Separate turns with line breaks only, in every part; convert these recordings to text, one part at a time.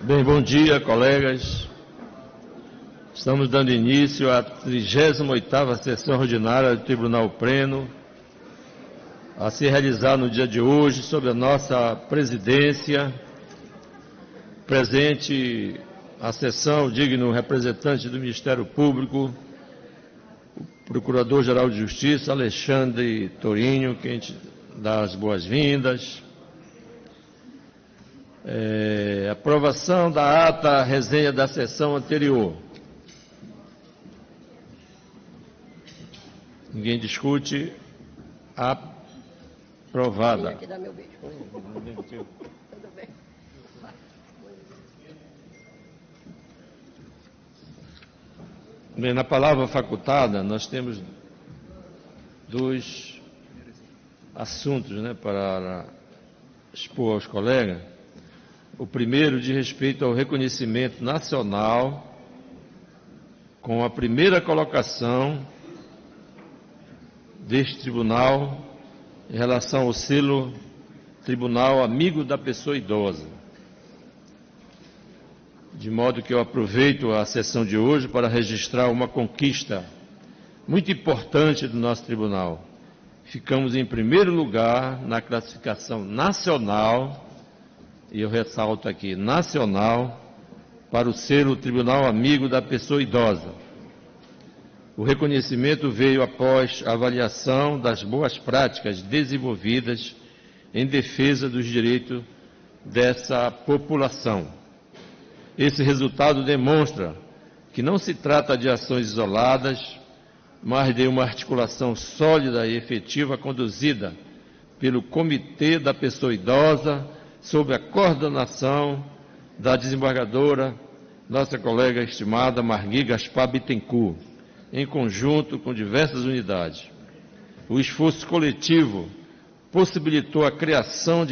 Bem, bom dia, colegas. Estamos dando início à 38ª sessão ordinária do Tribunal Pleno, a se realizar no dia de hoje, sob a nossa presidência. Presente a sessão, o digno representante do Ministério Público, o Procurador-Geral de Justiça, Alexandre Torinho, que a gente dá as boas-vindas. Aprovação da ata resenha da sessão anterior. Ninguém discute. Aprovada.
Aqui dá meu beijo. Tudo bem.
Bem, na palavra facultada, nós temos dois assuntos, para expor aos colegas. O primeiro diz respeito ao reconhecimento nacional com a primeira colocação deste tribunal em relação ao selo Tribunal Amigo da Pessoa Idosa. De modo que eu aproveito a sessão de hoje para registrar uma conquista muito importante do nosso tribunal. Ficamos em primeiro lugar na classificação nacional, e eu ressalto aqui, nacional, para o selo Tribunal Amigo da Pessoa Idosa. O reconhecimento veio após a avaliação das boas práticas desenvolvidas em defesa dos direitos dessa população. Esse resultado demonstra que não se trata de ações isoladas, mas de uma articulação sólida e efetiva conduzida pelo Comitê da Pessoa Idosa, sob a coordenação da desembargadora, nossa colega estimada Margui Gaspar Bittencourt, em conjunto com diversas unidades. O esforço coletivo possibilitou a criação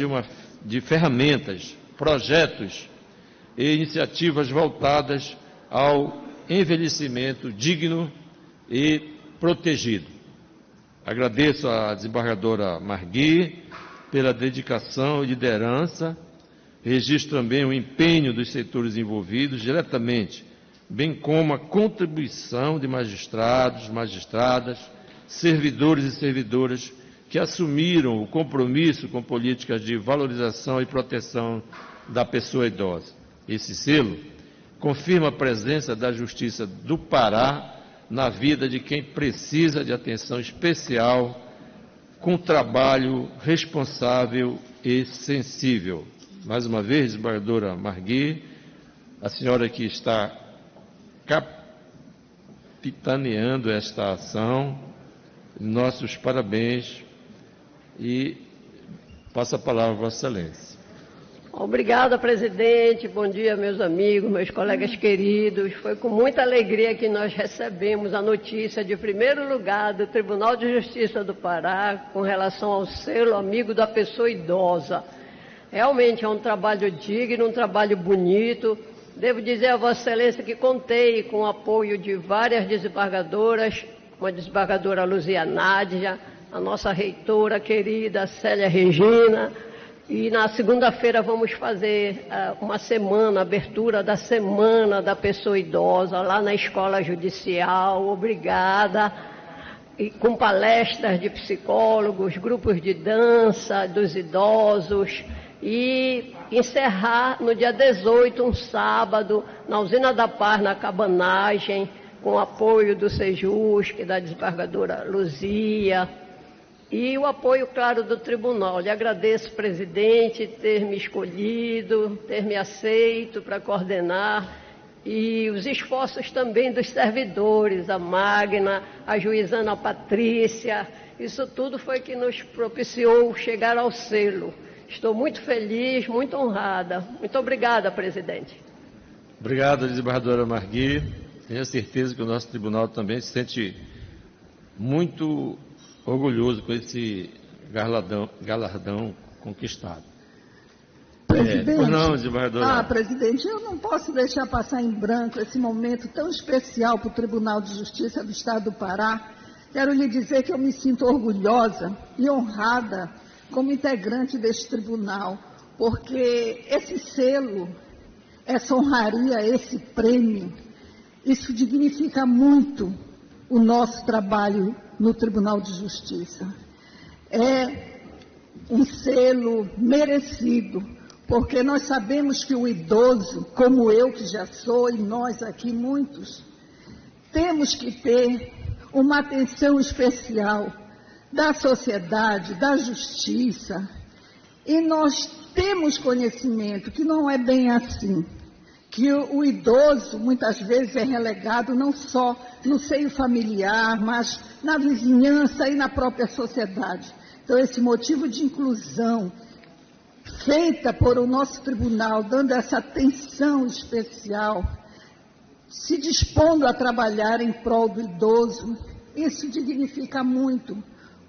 de ferramentas, projetos e iniciativas voltadas ao envelhecimento digno e protegido. Agradeço à desembargadora Margui pela dedicação e liderança. Registro também o empenho dos setores envolvidos diretamente, bem como a contribuição de magistrados, magistradas, servidores e servidoras que assumiram o compromisso com políticas de valorização e proteção da pessoa idosa. Esse selo confirma a presença da Justiça do Pará na vida de quem precisa de atenção especial, com trabalho responsável e sensível. Mais uma vez, desembargadora Margui, a senhora que está capitaneando esta ação, nossos parabéns e passo a palavra a Vossa Excelência.
Obrigada, presidente. Bom dia, meus amigos, meus colegas queridos. Foi com muita alegria que nós recebemos a notícia de primeiro lugar do Tribunal de Justiça do Pará com relação ao selo Amigo da Pessoa Idosa. Realmente é um trabalho digno, um trabalho bonito. Devo dizer a Vossa Excelência que contei com o apoio de várias desembargadoras, uma desembargadora Luzia Nádia, a nossa reitora querida Célia Regina. E na segunda-feira vamos fazer uma semana, abertura da Semana da Pessoa Idosa, lá na Escola Judicial. Obrigada. E com palestras de psicólogos, grupos de dança dos idosos. E encerrar no dia 18, um sábado, na Usina da Paz, na Cabanagem, com o apoio do Sejusc, da desembargadora Luzia. E o apoio, claro, do tribunal. Lhe agradeço, presidente, ter me escolhido, ter me aceito para coordenar, e os esforços também dos servidores, a Magna, a juizana Patrícia. Isso tudo foi que nos propiciou chegar ao selo. Estou muito feliz, muito honrada. Muito obrigada, presidente.
Obrigado, desembargadora Margui. Tenho certeza que o nosso tribunal também se sente muito orgulhoso com esse galardão conquistado.
Presidente,
não, desembargadora.
Presidente, eu não posso deixar passar em branco esse momento tão especial para o Tribunal de Justiça do Estado do Pará. Quero lhe dizer que eu me sinto orgulhosa e honrada como integrante deste tribunal, porque esse selo essa honraria, esse prêmio. Isso dignifica muito o nosso trabalho no Tribunal de Justiça. É um selo merecido, porque nós sabemos que o idoso, como eu que já sou, e nós aqui muitos, temos que ter uma atenção especial da sociedade, da justiça, e nós temos conhecimento que não é bem assim, que o idoso muitas vezes é relegado não só no seio familiar, mas na vizinhança e na própria sociedade. Então, esse motivo de inclusão feita por o nosso tribunal, dando essa atenção especial, se dispondo a trabalhar em prol do idoso, isso dignifica muito,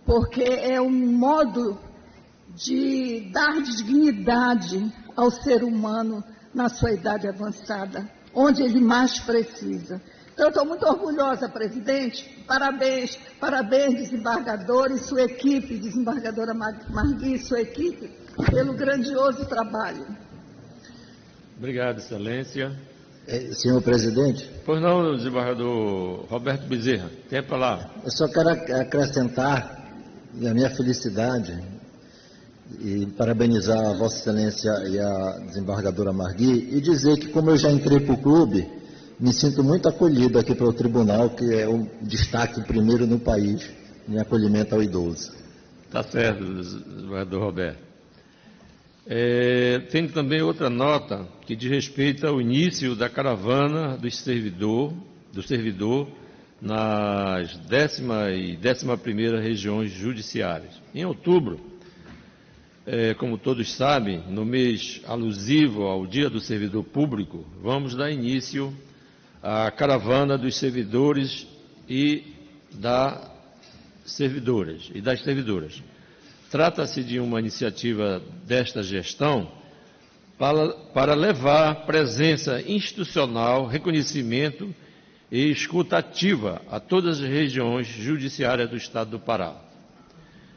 porque é um modo de dar dignidade ao ser humano na sua idade avançada, onde ele mais precisa. Então, eu estou muito orgulhosa, presidente. Parabéns, parabéns, desembargador e sua equipe, desembargadora Margui e sua equipe, pelo grandioso trabalho.
Obrigado, Excelência.
Senhor presidente.
Pois não, desembargador Roberto Bezerra, tem a palavra.
Eu só quero acrescentar a minha felicidade e parabenizar a Vossa Excelência e a desembargadora Margui e dizer que, como eu já entrei para o clube, me sinto muito acolhido aqui pelo tribunal, que é o destaque primeiro no país em acolhimento ao idoso.
Está certo, desembargador Roberto. Tem também outra nota que diz respeito ao início da caravana do servidor nas 10ª e 11ª regiões judiciárias. Em outubro, como todos sabem, no mês alusivo ao Dia do Servidor Público, vamos dar início à caravana dos servidores e das servidoras. Trata-se de uma iniciativa desta gestão para levar presença institucional, reconhecimento e escuta ativa a todas as regiões judiciárias do Estado do Pará.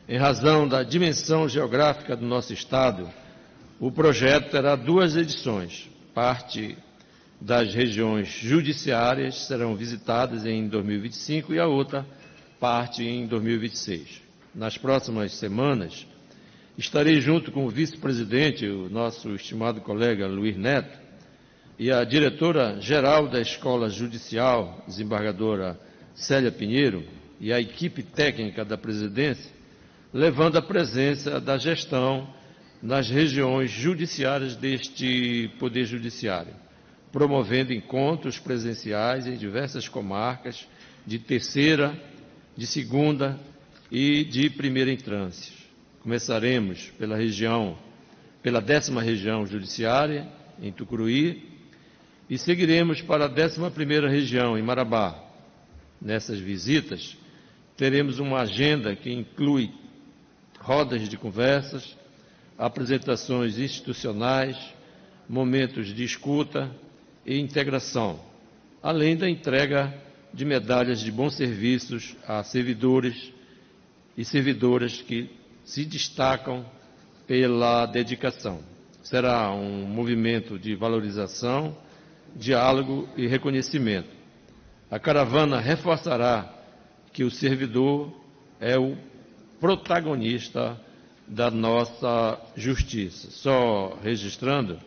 Em razão da dimensão geográfica do nosso Estado, o projeto terá 2 edições. Parte das regiões judiciárias serão visitadas em 2025 e a outra parte em 2026. Nas próximas semanas, estarei junto com o vice-presidente, o nosso estimado colega Luiz Neto, e a diretora-geral da Escola Judicial, desembargadora Célia Pinheiro, e a equipe técnica da presidência, levando a presença da gestão nas regiões judiciárias deste Poder Judiciário, promovendo encontros presenciais em diversas comarcas de terceira, de segunda e de primeira instância. Começaremos pela 10ª região judiciária, em Tucuruí, e seguiremos para a 11ª região, em Marabá. Nessas visitas, teremos uma agenda que inclui rodas de conversas, apresentações institucionais, momentos de escuta e integração, além da entrega de medalhas de bons serviços a servidores e servidoras que se destacam pela dedicação. Será um movimento de valorização, diálogo e reconhecimento. A caravana reforçará que o servidor é o protagonista da nossa justiça. Só registrando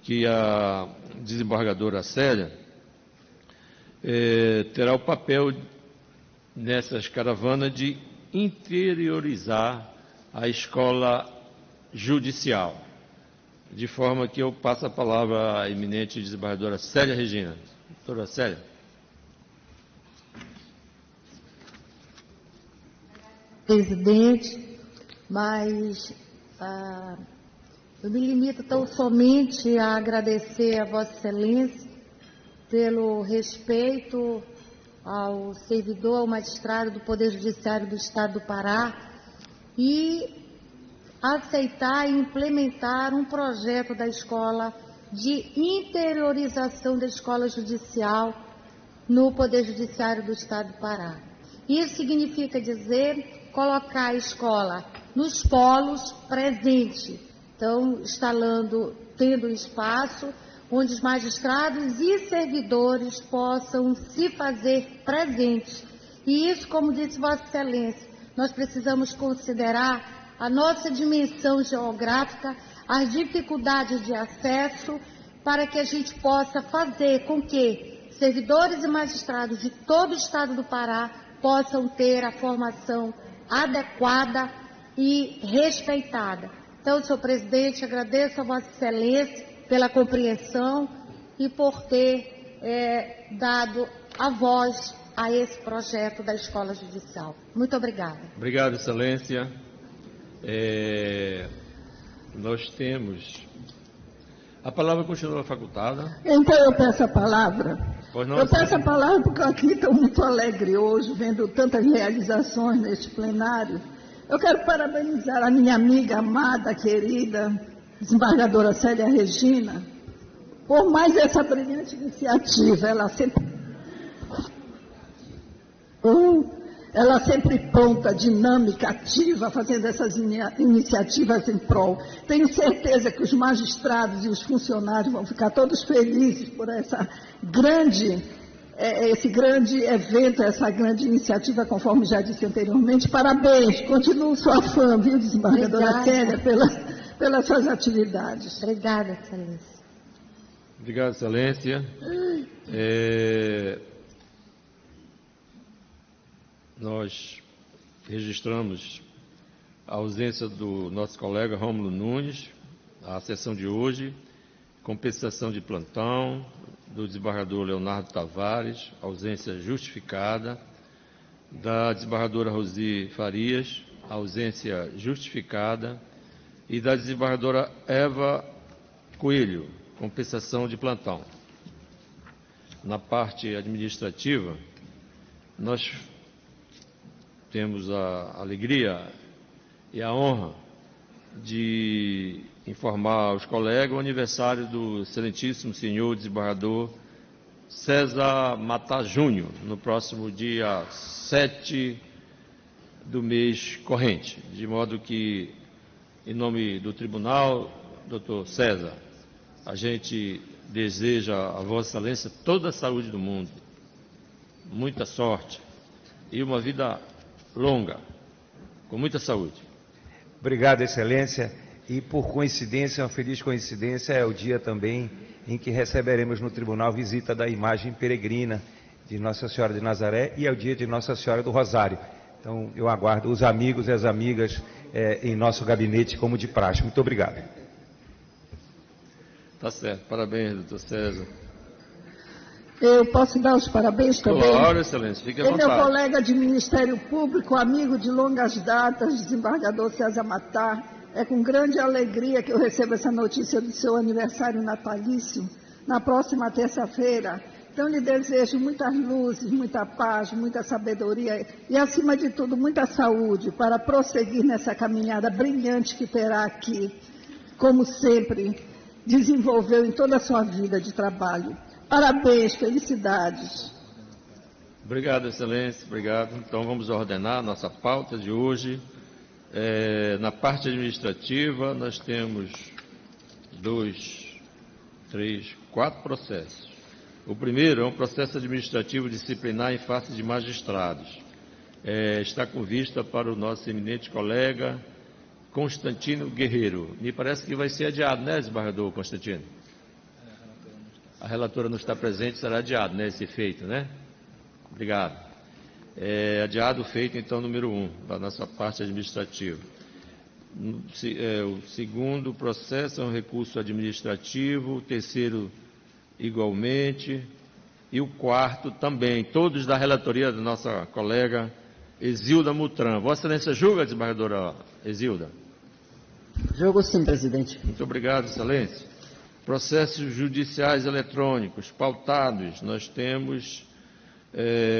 que a desembargadora Célia terá o papel nessas caravanas de interiorizar a escola judicial, de forma que eu passo a palavra à eminente desembargadora Célia Regina. Doutora Célia.
Presidente, mas eu me limito tão somente a agradecer a Vossa Excelência pelo respeito ao servidor, ao magistrado do Poder Judiciário do Estado do Pará e aceitar e implementar um projeto da escola de interiorização da escola judicial no Poder Judiciário do Estado do Pará. Isso significa dizer colocar a escola nos polos presente, então instalando, tendo espaço onde os magistrados e servidores possam se fazer presentes. E isso, como disse Vossa Excelência, nós precisamos considerar a nossa dimensão geográfica, as dificuldades de acesso, para que a gente possa fazer com que servidores e magistrados de todo o estado do Pará possam ter a formação adequada e respeitada. Então, senhor presidente, agradeço a Vossa Excelência pela compreensão e por ter dado a voz a esse projeto da Escola Judicial. Muito obrigada.
Obrigado, Excelência. Nós temos... A palavra continua facultada.
Então eu peço a palavra.
Pois não,
eu peço a palavra porque eu aqui estou muito alegre hoje, vendo tantas realizações neste plenário. Eu quero parabenizar a minha amiga amada, querida, desembargadora Célia Regina, por mais essa brilhante iniciativa. Ela sempre pronta, dinâmica, ativa, fazendo essas iniciativas em prol. Tenho certeza que os magistrados e os funcionários vão ficar todos felizes por esse grande evento, essa grande iniciativa, conforme já disse anteriormente. Parabéns, continuo sua fã, viu, desembargadora Célia, pelas suas atividades.
Obrigada, Excelência.
Obrigado, Excelência. Nós registramos a ausência do nosso colega Rômulo Nunes, a sessão de hoje, compensação de plantão do desembargador Leonardo Tavares, ausência justificada, da desembargadora Rosi Farias, ausência justificada, e da desembargadora Eva Coelho, compensação de plantão. Na parte administrativa, nós temos a alegria e a honra de informar aos colegas o aniversário do excelentíssimo senhor desembargador César Matar Júnior, no próximo dia 7 do mês corrente. De modo que, em nome do tribunal, doutor César, a gente deseja a Vossa Excelência toda a saúde do mundo, muita sorte e uma vida longa, com muita saúde.
Obrigado, Excelência. E por coincidência, uma feliz coincidência, é o dia também em que receberemos no tribunal visita da imagem peregrina de Nossa Senhora de Nazaré, e é o dia de Nossa Senhora do Rosário. Então, eu aguardo os amigos e as amigas em nosso gabinete, como de praxe. Muito obrigado.
Tá certo. Parabéns, doutor César.
Eu posso dar os parabéns também?
Claro, Excelência, fique à vontade.
Meu colega de Ministério Público, amigo de longas datas, desembargador César Matar, é com grande alegria que eu recebo essa notícia do seu aniversário natalício, na próxima terça-feira. Então, lhe desejo muitas luzes, muita paz, muita sabedoria e, acima de tudo, muita saúde para prosseguir nessa caminhada brilhante que terá aqui, como sempre desenvolveu em toda a sua vida de trabalho. Parabéns, felicidades.
Obrigado, Excelência, obrigado. Então, vamos ordenar a nossa pauta de hoje. Na parte administrativa, nós temos 4 processos. O primeiro é um processo administrativo disciplinar em face de magistrados. Está com vista para o nosso eminente colega Constantino Guerreiro. Me parece que vai ser adiado, né, desembargador Constantino? A relatora não está presente, será adiado, né, esse feito, né? Obrigado. Adiado o feito, então, número 1, da nossa parte administrativa. O segundo processo é um recurso administrativo, o terceiro igualmente, e o quarto também, todos da relatoria da nossa colega Exilda Mutran. Vossa Excelência julga, desembargadora Exilda?
Julgo sim, presidente.
Muito obrigado, Excelência. Processos judiciais eletrônicos pautados, nós temos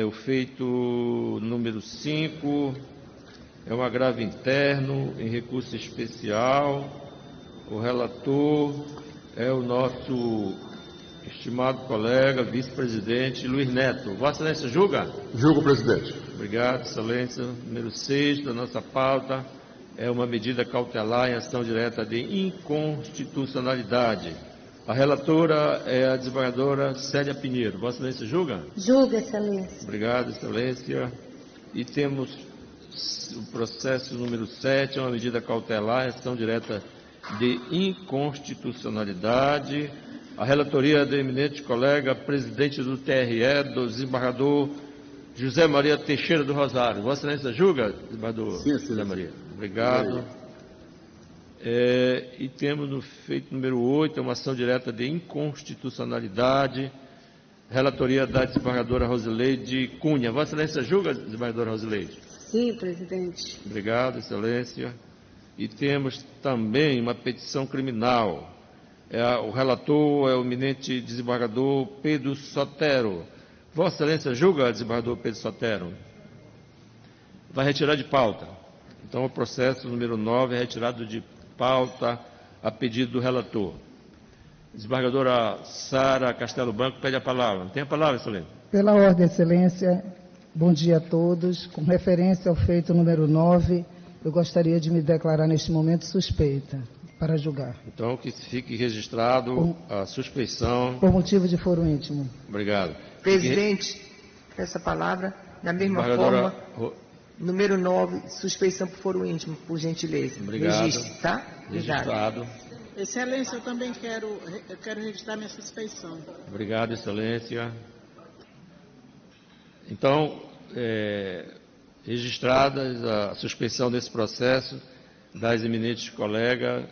o feito número 5, é um agravo interno em recurso especial. O relator é o nosso estimado colega, vice-presidente Luiz Neto. Vossa Excelência julga?
Julgo, presidente.
Obrigado, Excelência. Número 6 da nossa pauta é uma medida cautelar em ação direta de inconstitucionalidade. A relatora é a desembargadora Célia Pinheiro. Vossa Excelência julga?
Julga, Excelência.
Obrigado, Excelência. E temos o processo número 7, uma medida cautelar, ação direta de inconstitucionalidade. A relatoria do eminente colega, presidente do TRE, do desembargador José Maria Teixeira do Rosário. Vossa Excelência julga, desembargador?
Sim,
José Maria. Obrigado. E temos no feito número 8, uma ação direta de inconstitucionalidade, relatoria da desembargadora Rosileide Cunha. Vossa Excelência julga, desembargadora Rosileide?
Sim, presidente.
Obrigado, Excelência. E temos também uma petição criminal. O relator é o eminente desembargador Pedro Sotero. Vossa Excelência julga, desembargador Pedro Sotero? Vai retirar de pauta. Então, o processo número 9 é retirado de pauta a pedido do relator. Desembargadora Sara Castelo Branco pede a palavra. Tem a palavra, Excelência.
Pela ordem, Excelência, bom dia a todos. Com referência ao feito número 9, eu gostaria de me declarar neste momento suspeita para julgar.
Então, que fique registrado a suspeição.
Por motivo de foro íntimo.
Obrigado.
Presidente, essa palavra, da mesma forma, número 9, suspeição por foro íntimo, por gentileza.
Obrigado.
Registre, tá?
Registrado.
Excelência, eu também quero registrar minha suspeição.
Obrigado, Excelência. Então, registradas a suspeição desse processo das eminentes colegas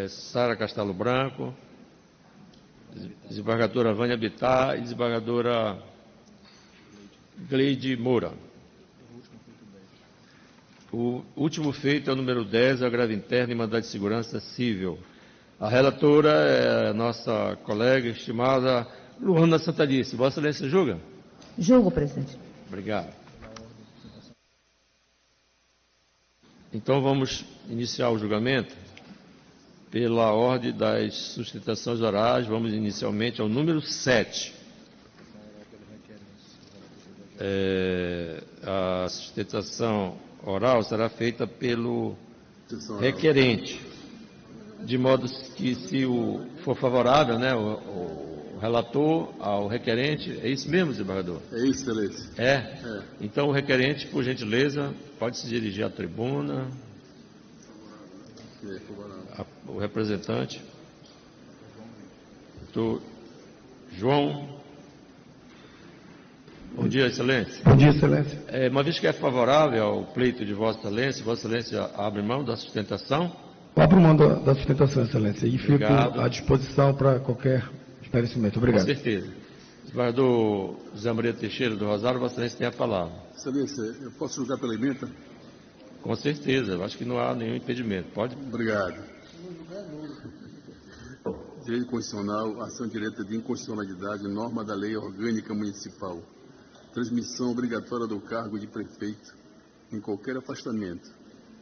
Sara Castelo Branco, desembargadora Vânia Bittar e desembargadora Gleide Moura. O último feito é o número 10, agravo interno e mandado de segurança civil. A relatora é a nossa colega estimada Luana Santalice. Vossa Excelência julga?
Julgo, presidente.
Obrigado. Então vamos iniciar o julgamento pela ordem das sustentações orais. Vamos inicialmente ao número 7. A sustentação oral será feita pelo requerente, de modo que, se for favorável, né, o relator ao requerente, é isso mesmo, desembargador?
É isso, Excelência.
Então, o requerente, por gentileza, pode se dirigir à tribuna. O representante. Doutor João. Bom dia, Excelência.
Bom dia, Excelência.
Uma vez que é favorável ao pleito de Vossa Excelência abre mão da sustentação?
Eu abro mão da sustentação, Excelência, e
Obrigado.
Fico à disposição para qualquer esclarecimento. Obrigado.
Com certeza. Desembargador José Maria Teixeira do Rosário, Vossa Excelência tem a palavra.
Excelência, eu posso julgar pela emenda?
Com certeza, eu acho que não há nenhum impedimento. Pode?
Obrigado. Direito Constitucional, ação direta de inconstitucionalidade, norma da Lei Orgânica Municipal. Transmissão obrigatória do cargo de prefeito em qualquer afastamento.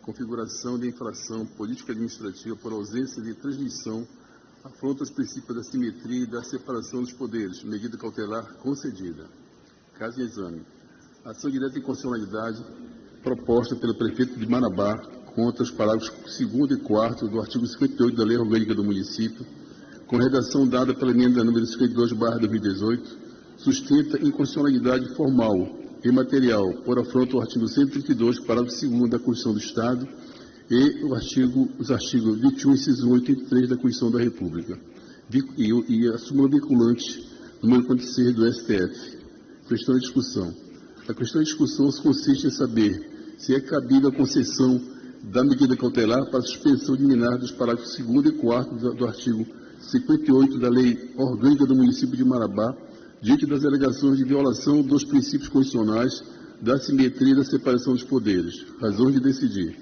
Configuração de infração política administrativa por ausência de transmissão, afronta os princípios da simetria e da separação dos poderes, medida cautelar concedida. Caso em exame. Ação direta de inconstitucionalidade proposta pelo prefeito de Marabá contra os parágrafos 2º e 4º do artigo 58 da Lei Orgânica do Município, com redação dada pela emenda número 52/2018, sustenta inconstitucionalidade formal e material por afronta ao artigo 132, parágrafo 2º da Constituição do Estado e os artigos 21, inciso 1 e 83 da Constituição da República, e a súmula vinculante número 46 do STF. Questão de discussão. A questão de discussão consiste em saber se é cabível a concessão da medida cautelar para a suspensão liminar dos parágrafos 2º e 4º do artigo 58 da Lei Orgânica do Município de Marabá, diante das alegações de violação dos princípios constitucionais da simetria e da separação dos poderes. Razões de decidir.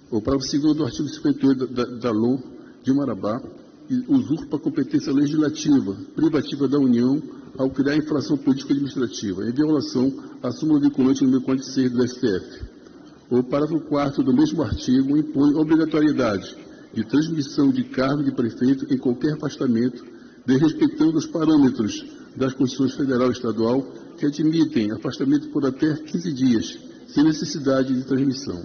O parágrafo 2º do artigo 58 da LOA de Marabá usurpa a competência legislativa privativa da União ao criar infração política administrativa, em violação à súmula vinculante número 46 do STF. O parágrafo 4º do mesmo artigo impõe obrigatoriedade de transmissão de cargo de prefeito em qualquer afastamento, desrespeitando os parâmetros das Constituições Federal e Estadual que admitem afastamento por até 15 dias, sem necessidade de transmissão.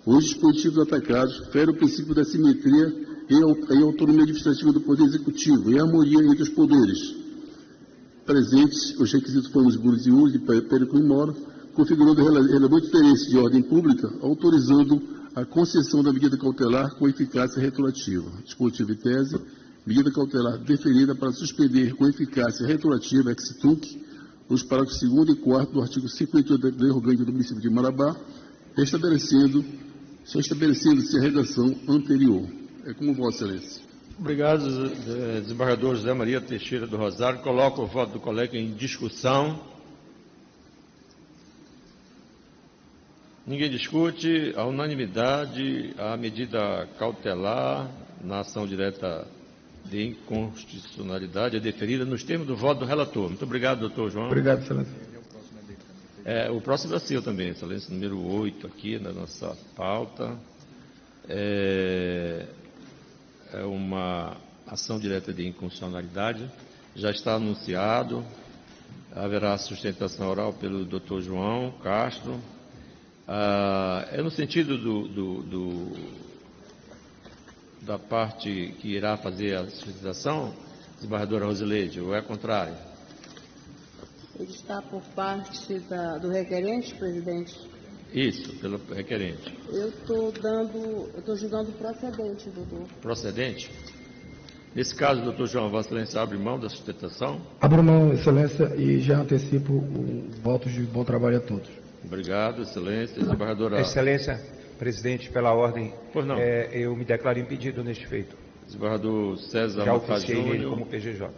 Os dispositivos atacados ferem o princípio da simetria em autonomia administrativa do Poder Executivo, em harmonia entre os poderes. Presentes os requisitos fomos Buros e Uso e Péricles Moro, configurando relevante interesse de ordem pública, autorizando a concessão da medida cautelar com eficácia retroativa. Dispositivo e tese, medida cautelar deferida para suspender com eficácia retroativa ex-tunc os parágrafos 2º e 4º do artigo 58 da Lei Orgânica do município de Marabá, estabelecendo-se a redação anterior. É como Vossa Excelência.
Obrigado, desembargador José Maria Teixeira do Rosário. Coloco o voto do colega em discussão. Ninguém discute. A unanimidade, a medida cautelar na ação direta de inconstitucionalidade é deferida nos termos do voto do relator. Muito obrigado, doutor João.
Obrigado, excelência.
O próximo é seu também, excelência, número 8 aqui na nossa pauta. É uma ação direta de inconstitucionalidade. Já está anunciado. Haverá sustentação oral pelo doutor João Castro. É no sentido da parte que irá fazer a sustentação, desembargadora Rosileide, ou é contrário?
Ele está por parte do requerente, presidente?
Isso, pelo requerente.
Eu estou julgando procedente, doutor.
Procedente? Nesse caso, doutor João, Vossa Excelência abre mão da sustentação?
Abro mão, excelência, e já antecipo o voto de bom trabalho a todos.
Obrigado, excelência. Desembargadora.
Excelência, presidente, pela ordem,
pois não.
Eu me declaro impedido neste feito.
Desembargador César
já
Mafaz
oficiei
Júnior,
ele como PGJ.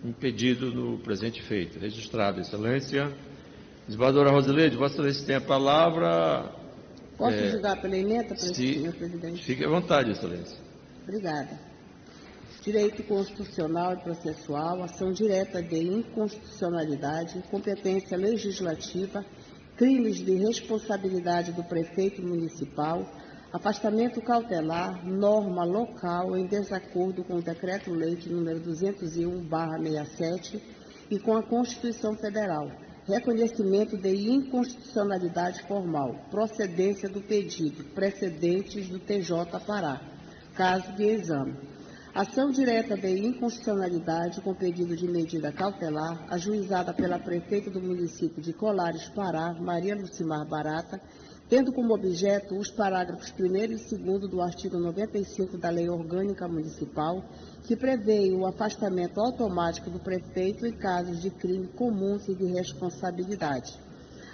Impedido no presente feito. Registrado, excelência. Desembargadora Rosileide, Vossa Excelência tem a palavra.
Posso julgar pela emenda, senhor presidente?
Fique à vontade, excelência.
Obrigada. Direito constitucional e processual, ação direta de inconstitucionalidade, competência legislativa, crimes de responsabilidade do prefeito municipal, afastamento cautelar, norma local em desacordo com o Decreto-Lei número 201/67 e com a Constituição Federal, reconhecimento de inconstitucionalidade formal, procedência do pedido, precedentes do TJ Pará, caso de exame. Ação direta de inconstitucionalidade com pedido de medida cautelar, ajuizada pela prefeita do município de Colares, Pará, Maria Lucimar Barata, tendo como objeto os parágrafos 1º e 2º do artigo 95 da Lei Orgânica Municipal, que prevê o afastamento automático do prefeito em casos de crime comuns e de responsabilidade.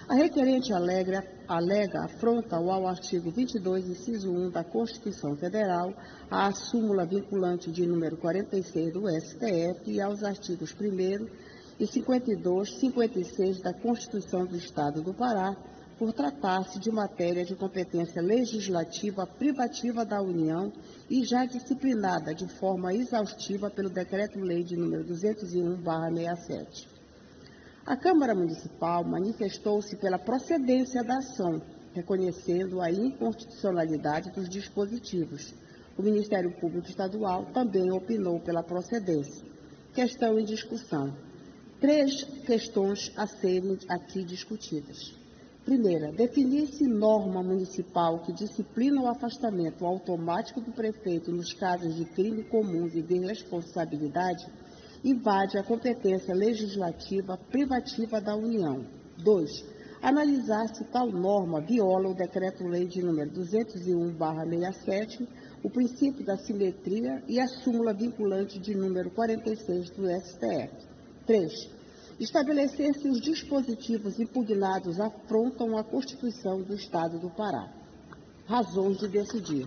A requerente alega afronta ao artigo 22, inciso 1 da Constituição Federal, à súmula vinculante de número 46 do STF e aos artigos 1º e 52, 56 da Constituição do Estado do Pará, por tratar-se de matéria de competência legislativa privativa da União e já disciplinada de forma exaustiva pelo Decreto-Lei de número 201/67. A Câmara Municipal manifestou-se pela procedência da ação, reconhecendo a inconstitucionalidade dos dispositivos. O Ministério Público Estadual também opinou pela procedência. Questão em discussão. 3 questões a serem aqui discutidas. Primeira, definir-se norma municipal que disciplina o afastamento automático do prefeito nos casos de crime comuns e de responsabilidade invade a competência legislativa privativa da União. 2. Analisar se tal norma viola o Decreto-Lei de número 201/67, o princípio da simetria e a súmula vinculante de número 46 do STF. 3. Estabelecer se os dispositivos impugnados afrontam a Constituição do Estado do Pará. Razões de decidir.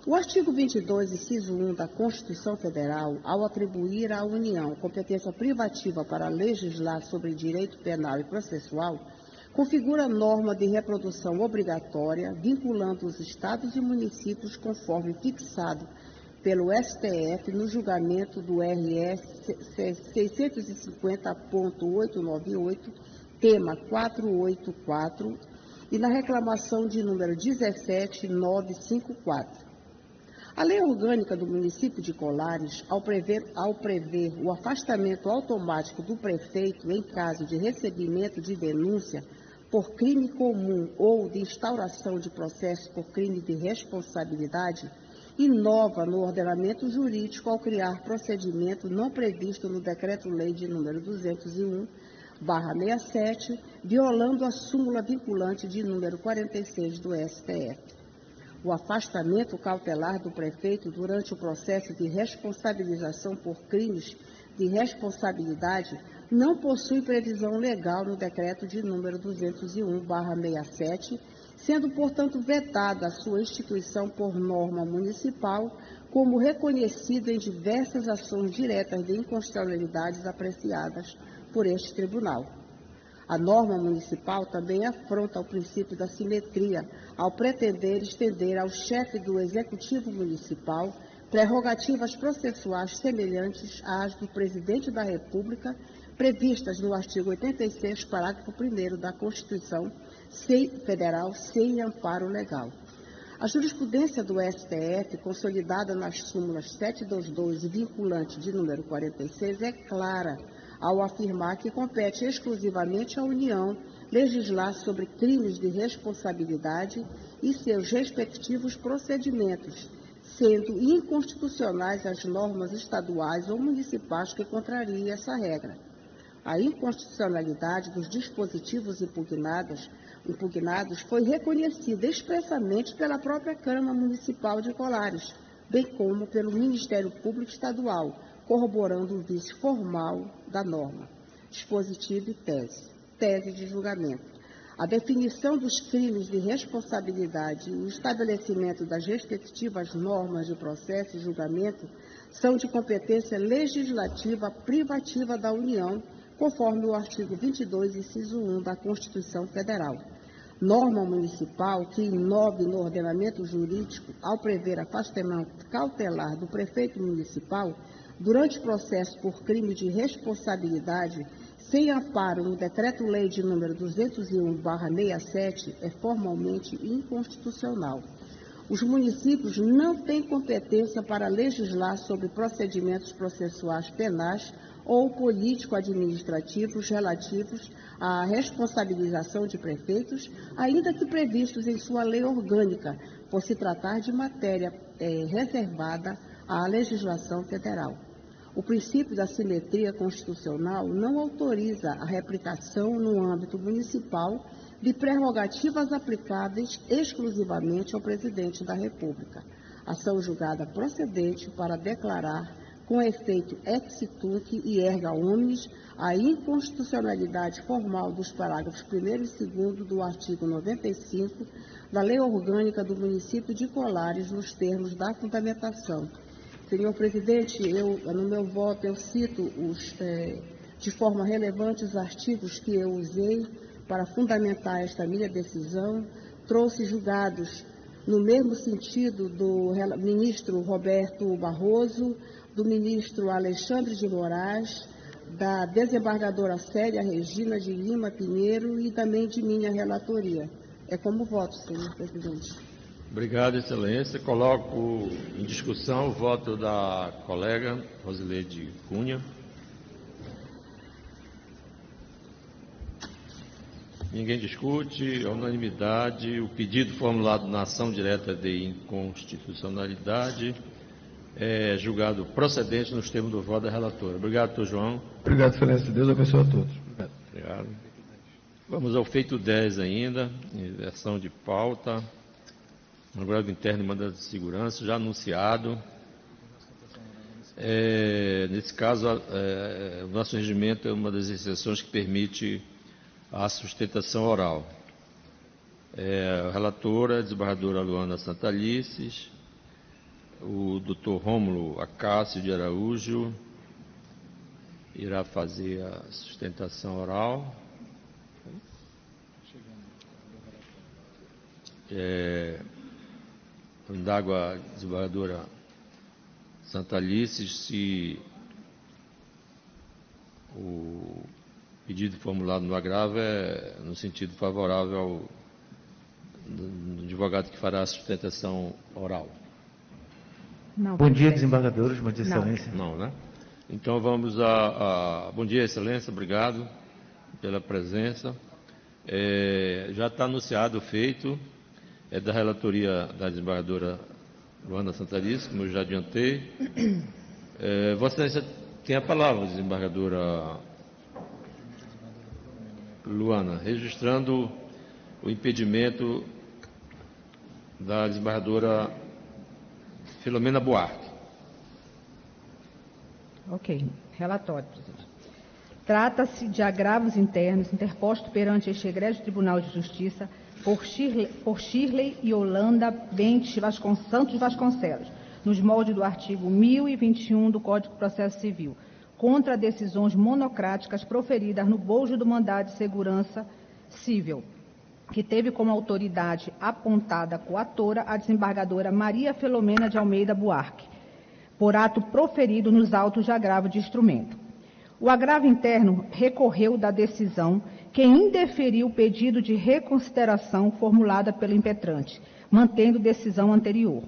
O artigo 22, inciso 1 da Constituição Federal, ao atribuir à União competência privativa para legislar sobre direito penal e processual, configura norma de reprodução obrigatória, vinculando os estados e municípios conforme fixado pelo STF no julgamento do RS 650.898, tema 484, e na reclamação de número 17954. A Lei Orgânica do município de Colares, ao prever o afastamento automático do prefeito em caso de recebimento de denúncia por crime comum ou de instauração de processo por crime de responsabilidade, inova no ordenamento jurídico ao criar procedimento não previsto no Decreto-Lei de número 201/67, violando a súmula vinculante de número 46 do STF. O afastamento cautelar do prefeito durante o processo de responsabilização por crimes de responsabilidade não possui previsão legal no decreto de número 201/67, sendo, portanto, vetada a sua instituição por norma municipal, como reconhecido em diversas ações diretas de inconstitucionalidades apreciadas por este tribunal. A norma municipal também afronta o princípio da simetria ao pretender estender ao chefe do Executivo Municipal prerrogativas processuais semelhantes às do Presidente da República, previstas no artigo 86, parágrafo 1º da Constituição Federal, sem amparo legal. A jurisprudência do STF, consolidada nas súmulas 722 e vinculante de número 46, é clara ao afirmar que compete exclusivamente à União legislar sobre crimes de responsabilidade e seus respectivos procedimentos, sendo inconstitucionais as normas estaduais ou municipais que contrariem essa regra. A inconstitucionalidade dos dispositivos impugnados foi reconhecida expressamente pela própria Câmara Municipal de Colares, bem como pelo Ministério Público Estadual, corroborando o vício formal da norma. Dispositivo e tese. Tese de julgamento. A definição dos crimes de responsabilidade e o estabelecimento das respectivas normas de processo e julgamento são de competência legislativa privativa da União, conforme o artigo 22, inciso 1 da Constituição Federal. Norma municipal que inove no ordenamento jurídico ao prever afastamento cautelar do prefeito municipal durante processo por crime de responsabilidade sem amparo no Decreto-Lei de número 201/67, é formalmente inconstitucional. Os municípios não têm competência para legislar sobre procedimentos processuais penais ou político-administrativos relativos à responsabilização de prefeitos, ainda que previstos em sua lei orgânica, por se tratar de matéria reservada à legislação federal. O princípio da simetria constitucional não autoriza a replicação no âmbito municipal de prerrogativas aplicáveis exclusivamente ao presidente da República. Ação julgada procedente para declarar com efeito ex tunc e erga omnes a inconstitucionalidade formal dos parágrafos 1º e 2º do artigo 95 da Lei Orgânica do Município de Colares, nos termos da fundamentação. Senhor presidente, no meu voto eu cito de forma relevante os artigos que eu usei para fundamentar esta minha decisão, trouxe julgados no mesmo sentido do ministro Roberto Barroso, do ministro Alexandre de Moraes, da desembargadora Célia Regina de Lima Pinheiro e também de minha relatoria. É como voto, senhor presidente.
Obrigado, excelência. Coloco em discussão o voto da colega Rosileide Cunha. Ninguém discute, unanimidade. O pedido formulado na ação direta de inconstitucionalidade é julgado procedente nos termos do voto da relatora. Obrigado, doutor João.
Obrigado, excelência. Deus abençoe a todos.
Obrigado. Vamos ao feito 10 ainda, inversão de pauta. No grau interno e mandado de segurança, já anunciado. Nesse caso, o nosso regimento é uma das exceções que permite a sustentação oral. A relatora, a desembargadora Luana Santalices, o doutor Rômulo Acácio de Araújo irá fazer a sustentação oral. Indago a desembargadora Santalices se o pedido formulado no agravo é no sentido favorável ao advogado que fará a sustentação oral.
Não. Bom dia, desembargadores, bom dia, excelência.
Não, né? Então vamos bom dia, excelência, obrigado pela presença. Já está anunciado o feito, é da relatoria da desembargadora Luana Santarice, como eu já adiantei. Vossa Excelência tem a palavra, desembargadora Luana, registrando o impedimento da desembargadora Filomena Buarque.
Ok. Relatório, presidente. Trata-se de agravos internos interpostos perante este egrégio Tribunal de Justiça por Shirley Yolanda Bentes Santos Vasconcelos, nos moldes do artigo 1021 do Código de Processo Civil, contra decisões monocráticas proferidas no bojo do mandado de segurança civil, que teve como autoridade apontada coatora a desembargadora Maria Filomena de Almeida Buarque, por ato proferido nos autos de agravo de instrumento. O agravo interno recorreu da decisão que indeferiu o pedido de reconsideração formulada pelo impetrante, mantendo decisão anterior,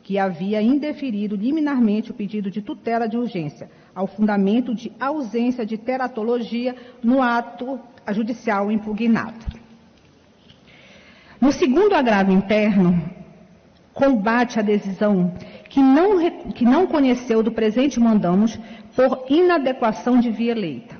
que havia indeferido liminarmente o pedido de tutela de urgência, ao fundamento de ausência de teratologia no ato judicial impugnado. No segundo agravo interno, combate a decisão que não conheceu do presente mandamos por inadequação de via eleita.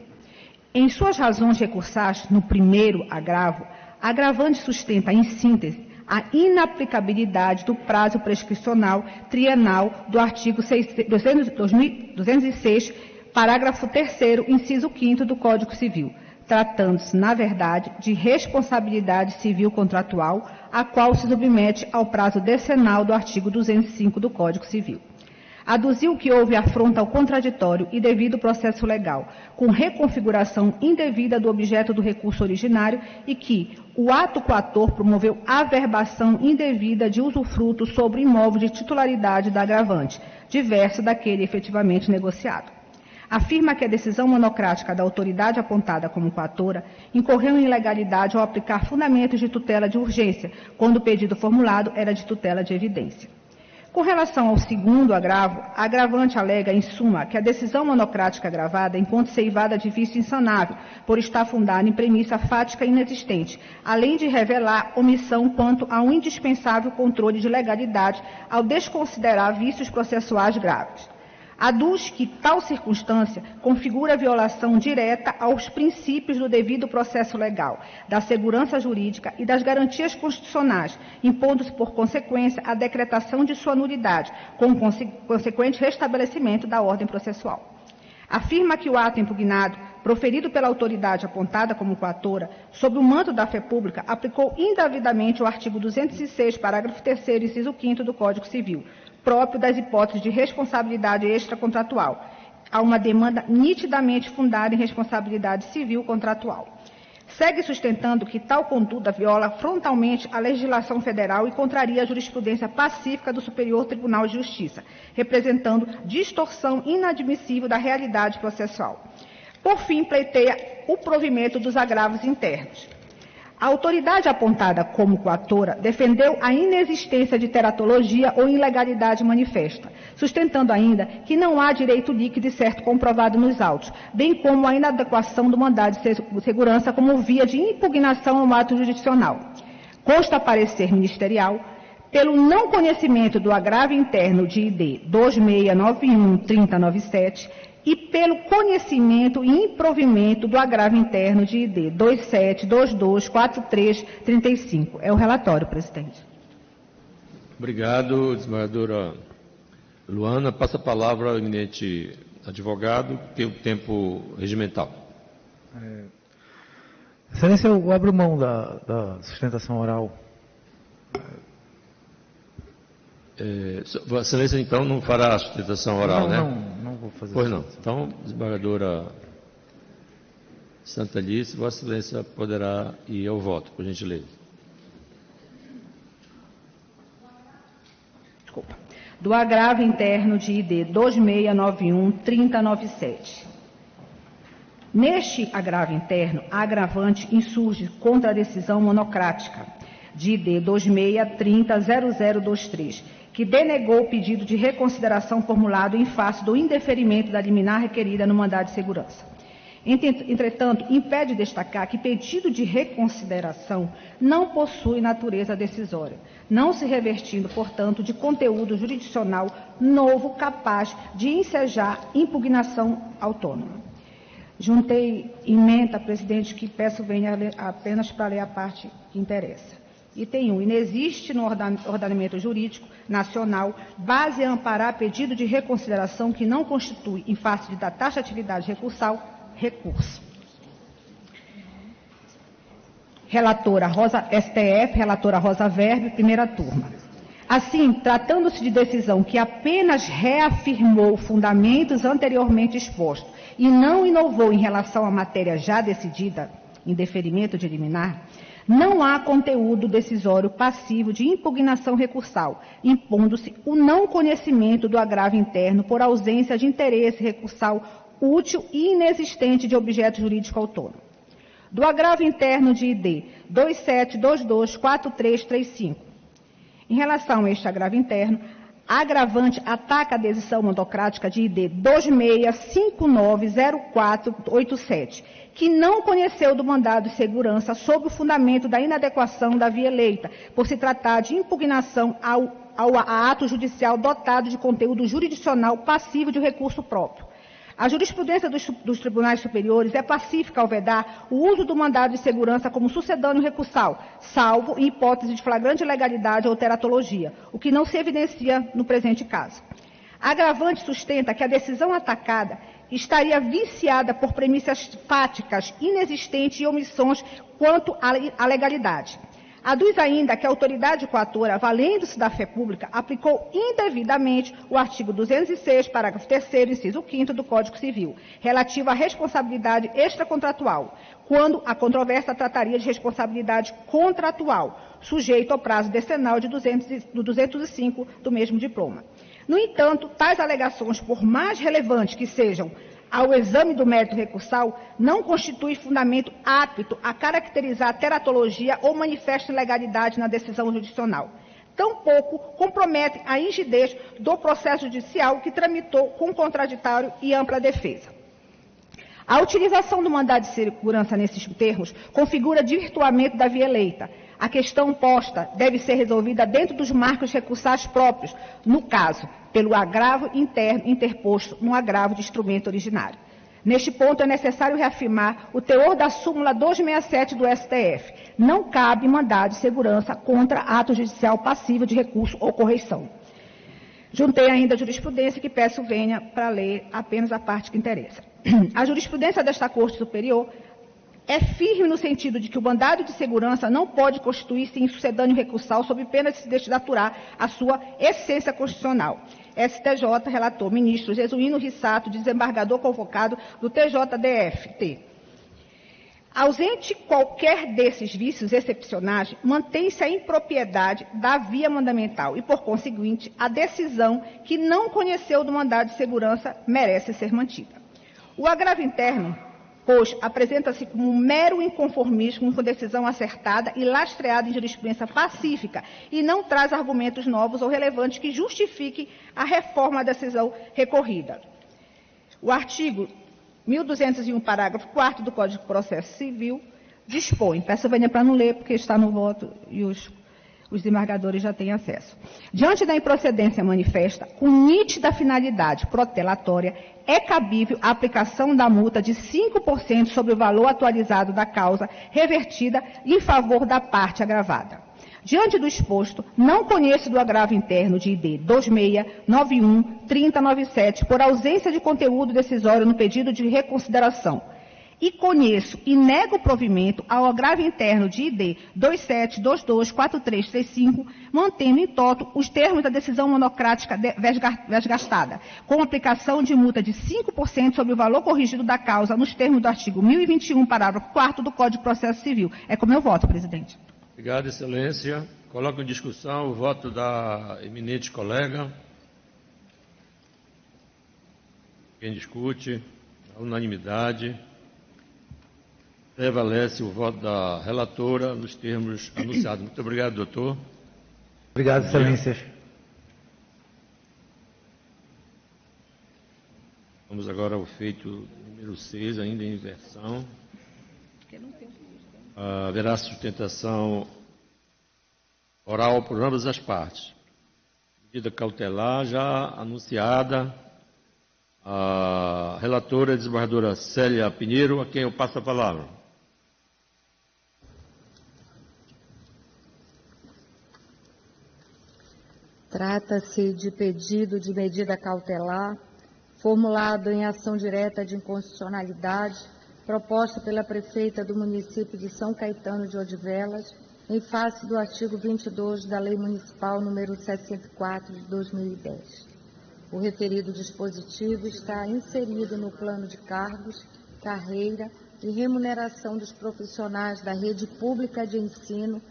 Em suas razões recursais, no primeiro agravo, a agravante sustenta, em síntese, a inaplicabilidade do prazo prescricional trienal do artigo 206, parágrafo 3º, inciso 5º do Código Civil, tratando-se, na verdade, de responsabilidade civil contratual, a qual se submete ao prazo decenal do artigo 205 do Código Civil. Aduziu que houve afronta ao contraditório e devido processo legal, com reconfiguração indevida do objeto do recurso originário e que o ato coator promoveu averbação indevida de usufruto sobre o imóvel de titularidade da agravante, diverso daquele efetivamente negociado. Afirma que a decisão monocrática da autoridade apontada como coatora incorreu em ilegalidade ao aplicar fundamentos de tutela de urgência, quando o pedido formulado era de tutela de evidência. Com relação ao segundo agravo, a agravante alega, em suma, que a decisão monocrática agravada encontra-se eivada de vício insanável, por estar fundada em premissa fática inexistente, além de revelar omissão quanto a um indispensável controle de legalidade ao desconsiderar vícios processuais graves. Aduz que tal circunstância configura violação direta aos princípios do devido processo legal, da segurança jurídica e das garantias constitucionais, impondo-se por consequência a decretação de sua nulidade, com consequente restabelecimento da ordem processual. Afirma que o ato impugnado, proferido pela autoridade apontada como coatora, sob o manto da fé pública, aplicou indevidamente o artigo 206, parágrafo 3º, inciso 5º do Código Civil, próprio das hipóteses de responsabilidade extracontratual, a uma demanda nitidamente fundada em responsabilidade civil contratual. Segue sustentando que tal conduta viola frontalmente a legislação federal e contraria a jurisprudência pacífica do Superior Tribunal de Justiça, representando distorção inadmissível da realidade processual. Por fim, pleiteia o provimento dos agravos internos. A autoridade apontada como coatora defendeu a inexistência de teratologia ou ilegalidade manifesta, sustentando ainda que não há direito líquido e certo comprovado nos autos, bem como a inadequação do mandado de segurança como via de impugnação ao ato jurisdicional. Consta parecer ministerial, pelo não conhecimento do agravo interno de ID 2691-3097, e pelo conhecimento e improvimento do agravo interno de ID 27224335. É o relatório, presidente.
Obrigado, desembargadora Luana. Passa a palavra ao eminente advogado, que tem o tempo regimental.
Excelência, eu abro mão da sustentação oral.
Vossa Excelência, então, não fará a sustentação oral, né?
Não vou fazer.
Pois não. Então, desembargadora Santalice, Vossa Excelência poderá ir ao voto, por gentileza.
Desculpa. Do agravo interno de ID 2691-3097. Neste agravo interno, a agravante insurge contra a decisão monocrática de ID 26300023, que denegou o pedido de reconsideração formulado em face do indeferimento da liminar requerida no mandado de segurança. Entretanto, impede destacar que pedido de reconsideração não possui natureza decisória, não se revestindo, portanto, de conteúdo jurisdicional novo capaz de ensejar impugnação autônoma. Juntei emenda, presidente, que peço venha apenas para ler a parte que interessa. Item 1. Inexiste no ordenamento jurídico nacional base a amparar pedido de reconsideração que não constitui, em face da taxatividade recursal, recurso. Relatora STF, relatora Rosa Weber, primeira turma. Assim, tratando-se de decisão que apenas reafirmou fundamentos anteriormente expostos e não inovou em relação à matéria já decidida, em deferimento de liminar, não há conteúdo decisório passivo de impugnação recursal, impondo-se o não conhecimento do agravo interno por ausência de interesse recursal útil e inexistente de objeto jurídico autônomo. Do agravo interno de ID 27224335. Em relação a este agravo interno, a agravante ataca a decisão monocrática de ID 26590487, que não conheceu do mandado de segurança sob o fundamento da inadequação da via eleita, por se tratar de impugnação a ato judicial dotado de conteúdo jurisdicional passivo de recurso próprio. A jurisprudência dos tribunais superiores é pacífica ao vedar o uso do mandado de segurança como sucedâneo recursal, salvo em hipótese de flagrante ilegalidade ou teratologia, o que não se evidencia no presente caso. A agravante sustenta que a decisão atacada estaria viciada por premissas fáticas, inexistentes e omissões quanto à legalidade. Aduz ainda que a autoridade coatora, valendo-se da fé pública, aplicou indevidamente o artigo 206, parágrafo 3º, inciso 5º do Código Civil, relativo à responsabilidade extracontratual, quando a controvérsia trataria de responsabilidade contratual, sujeito ao prazo decenal de 205 do mesmo diploma. No entanto, tais alegações, por mais relevantes que sejam ao exame do mérito recursal, não constitui fundamento apto a caracterizar a teratologia ou manifesta ilegalidade na decisão jurisdicional. Tampouco comprometem a rigidez do processo judicial que tramitou com contraditório e ampla defesa. A utilização do mandado de segurança nesses termos configura desvirtuamento da via eleita. A questão posta deve ser resolvida dentro dos marcos recursais próprios, no caso, pelo agravo interno interposto no agravo de instrumento originário. Neste ponto, é necessário reafirmar o teor da súmula 267 do STF. Não cabe mandado de segurança contra ato judicial passivo de recurso ou correição. Juntei ainda a jurisprudência que peço venha para ler apenas a parte que interessa. A jurisprudência desta Corte Superior é firme no sentido de que o mandado de segurança não pode constituir-se em sucedâneo recursal sob pena de se desnaturar a sua essência constitucional. STJ, relator, ministro Jesuíno Rissato, desembargador convocado do TJDF-T. Ausente qualquer desses vícios excepcionais, mantém-se a impropriedade da via mandamental e, por conseguinte, a decisão que não conheceu do mandado de segurança merece ser mantida. O agravo interno, pois, apresenta-se como um mero inconformismo com decisão acertada e lastreada em jurisprudência pacífica e não traz argumentos novos ou relevantes que justifiquem a reforma da decisão recorrida. O artigo 1201, parágrafo 4º do Código de Processo Civil dispõe, peço venha para não ler porque está no voto e os desembargadores já têm acesso. Diante da improcedência manifesta, com nítida finalidade protelatória, é cabível a aplicação da multa de 5% sobre o valor atualizado da causa revertida em favor da parte agravada. Diante do exposto, não conheço do agravo interno de ID 2691-3097 por ausência de conteúdo decisório no pedido de reconsideração. E conheço e nego provimento ao agravo interno de ID 27224335, mantendo em toto os termos da decisão monocrática desgastada, com aplicação de multa de 5% sobre o valor corrigido da causa nos termos do artigo 1021, parágrafo 4º do Código de Processo Civil. É como eu voto, presidente.
Obrigado, excelência. Coloco em discussão o voto da eminente colega. Quem discute, a unanimidade. Prevalece o voto da relatora nos termos anunciados. Muito obrigado, doutor.
Obrigado, excelências.
Vamos agora ao feito número 6, ainda em inversão. Haverá sustentação oral por ambas as partes. Medida cautelar já anunciada. A relatora, desembargadora Célia Pinheiro, a quem eu passo a palavra.
Trata-se de pedido de medida cautelar, formulado em ação direta de inconstitucionalidade, proposta pela prefeita do município de São Caetano de Odivelas, em face do artigo 22 da Lei Municipal número 64 de 2010. O referido dispositivo está inserido no plano de cargos, carreira e remuneração dos profissionais da rede pública de ensino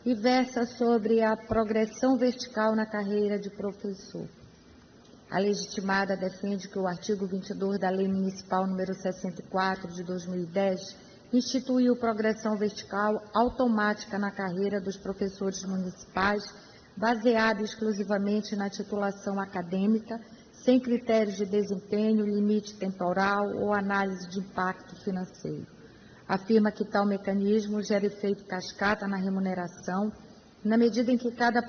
e versa sobre a progressão vertical na carreira de professor. A legitimada defende que o artigo 22 da Lei Municipal número 64 de 2010 instituiu progressão vertical automática na carreira dos professores municipais, baseado exclusivamente na titulação acadêmica, sem critérios de desempenho, limite temporal ou análise de impacto financeiro. Afirma que tal mecanismo gera efeito cascata na remuneração, na medida em que cada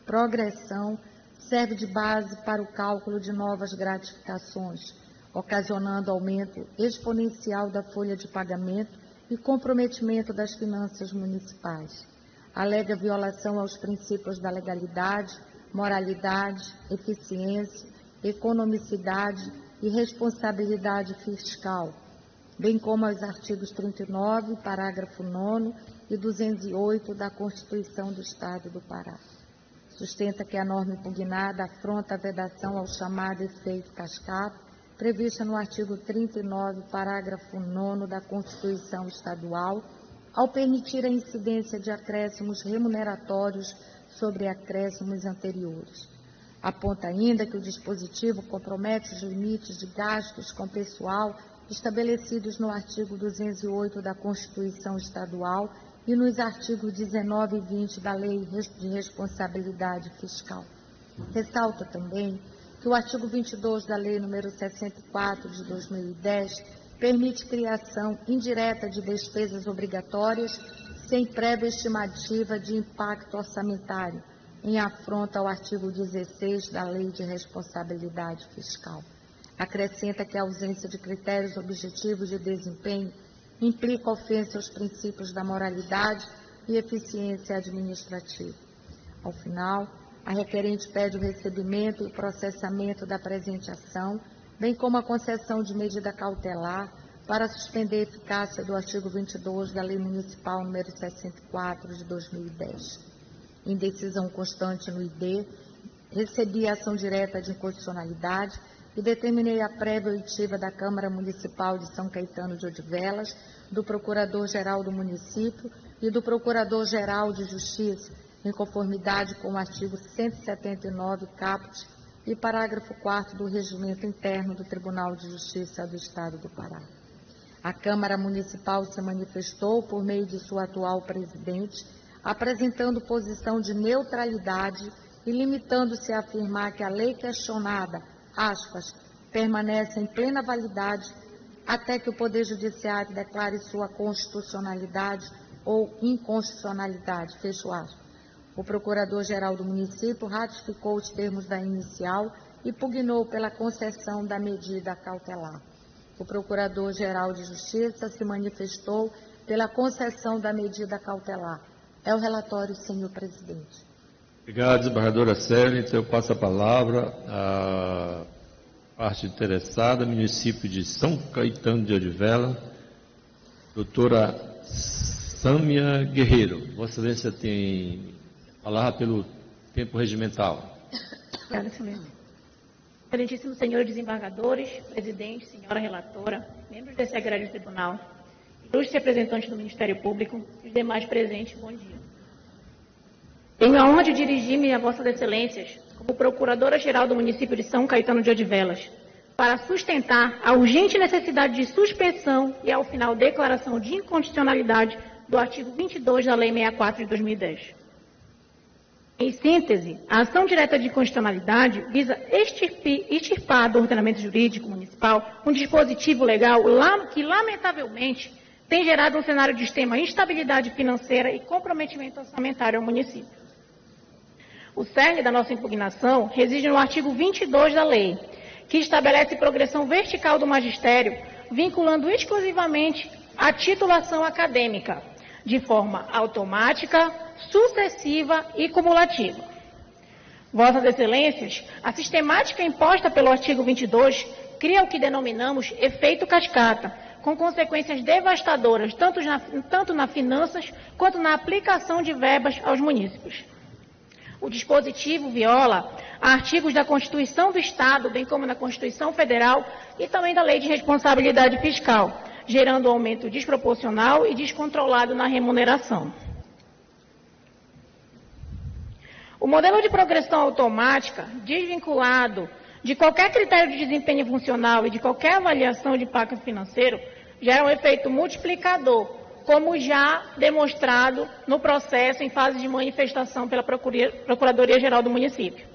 progressão serve de base para o cálculo de novas gratificações, ocasionando aumento exponencial da folha de pagamento e comprometimento das finanças municipais. Alega violação aos princípios da legalidade, moralidade, eficiência, economicidade e responsabilidade fiscal, bem como aos artigos 39, parágrafo 9º e 208 da Constituição do Estado do Pará. Sustenta que a norma impugnada afronta a vedação ao chamado efeito cascata, prevista no artigo 39, parágrafo 9º da Constituição Estadual, ao permitir a incidência de acréscimos remuneratórios sobre acréscimos anteriores. Aponta ainda que o dispositivo compromete os limites de gastos com pessoal estabelecidos no artigo 208 da Constituição Estadual e nos artigos 19 e 20 da Lei de Responsabilidade Fiscal. Ressalta também que o artigo 22 da Lei nº 64 de 2010 permite criação indireta de despesas obrigatórias sem prévia estimativa de impacto orçamentário, em afronta ao artigo 16 da Lei de Responsabilidade Fiscal. Acrescenta que a ausência de critérios objetivos de desempenho implica ofensa aos princípios da moralidade e eficiência administrativa. Ao final, a requerente pede o recebimento e o processamento da presente ação, bem como a concessão de medida cautelar para suspender a eficácia do artigo 22 da Lei Municipal número 64 de 2010. Em decisão constante no ID, recebi a ação direta de inconstitucionalidade e determinei a prévia oitiva da Câmara Municipal de São Caetano de Odivelas, do Procurador-Geral do Município e do Procurador-Geral de Justiça, em conformidade com o artigo 179, caput, e parágrafo 4º do Regimento Interno do Tribunal de Justiça do Estado do Pará. A Câmara Municipal se manifestou por meio de sua atual presidente, apresentando posição de neutralidade e limitando-se a afirmar que a lei questionada, aspas, permanece em plena validade até que o Poder Judiciário declare sua constitucionalidade ou inconstitucionalidade, fecho aspas. O Procurador-Geral do Município ratificou os termos da inicial e pugnou pela concessão da medida cautelar. O Procurador-Geral de Justiça se manifestou pela concessão da medida cautelar. É o relatório, senhor presidente.
Obrigado, desembargadora Célia. Então, eu passo a palavra à parte interessada, município de São Caetano de Odivelas, doutora Sâmia Guerreiro. Vossa Excelência tem a palavra pelo tempo regimental.
Obrigada, excelência. Excelentíssimos senhores desembargadores, presidente, senhora relatora, membros desse agrégio tribunal, ilustres representantes do Ministério Público e os demais presentes, bom dia. Tenho a honra de dirigir-me a vossas excelências como Procuradora-Geral do município de São Caetano de Odivelas, para sustentar a urgente necessidade de suspensão e, ao final, declaração de inconstitucionalidade do artigo 22 da Lei 64 de 2010. Em síntese, a ação direta de inconstitucionalidade visa extirpar do ordenamento jurídico municipal um dispositivo legal que, lamentavelmente, tem gerado um cenário de extrema instabilidade financeira e comprometimento orçamentário ao município. O cerne da nossa impugnação reside no artigo 22 da lei, que estabelece progressão vertical do magistério, vinculando exclusivamente a titulação acadêmica, de forma automática, sucessiva e cumulativa. Vossas Excelências, a sistemática imposta pelo artigo 22 cria o que denominamos efeito cascata, com consequências devastadoras tanto nas finanças quanto na aplicação de verbas aos munícipes. O dispositivo viola artigos da Constituição do Estado, bem como da Constituição Federal e também da Lei de Responsabilidade Fiscal, gerando um aumento desproporcional e descontrolado na remuneração. O modelo de progressão automática, desvinculado de qualquer critério de desempenho funcional e de qualquer avaliação de impacto financeiro, gera um efeito multiplicador, como já demonstrado no processo em fase de manifestação pela Procuradoria-Geral do município.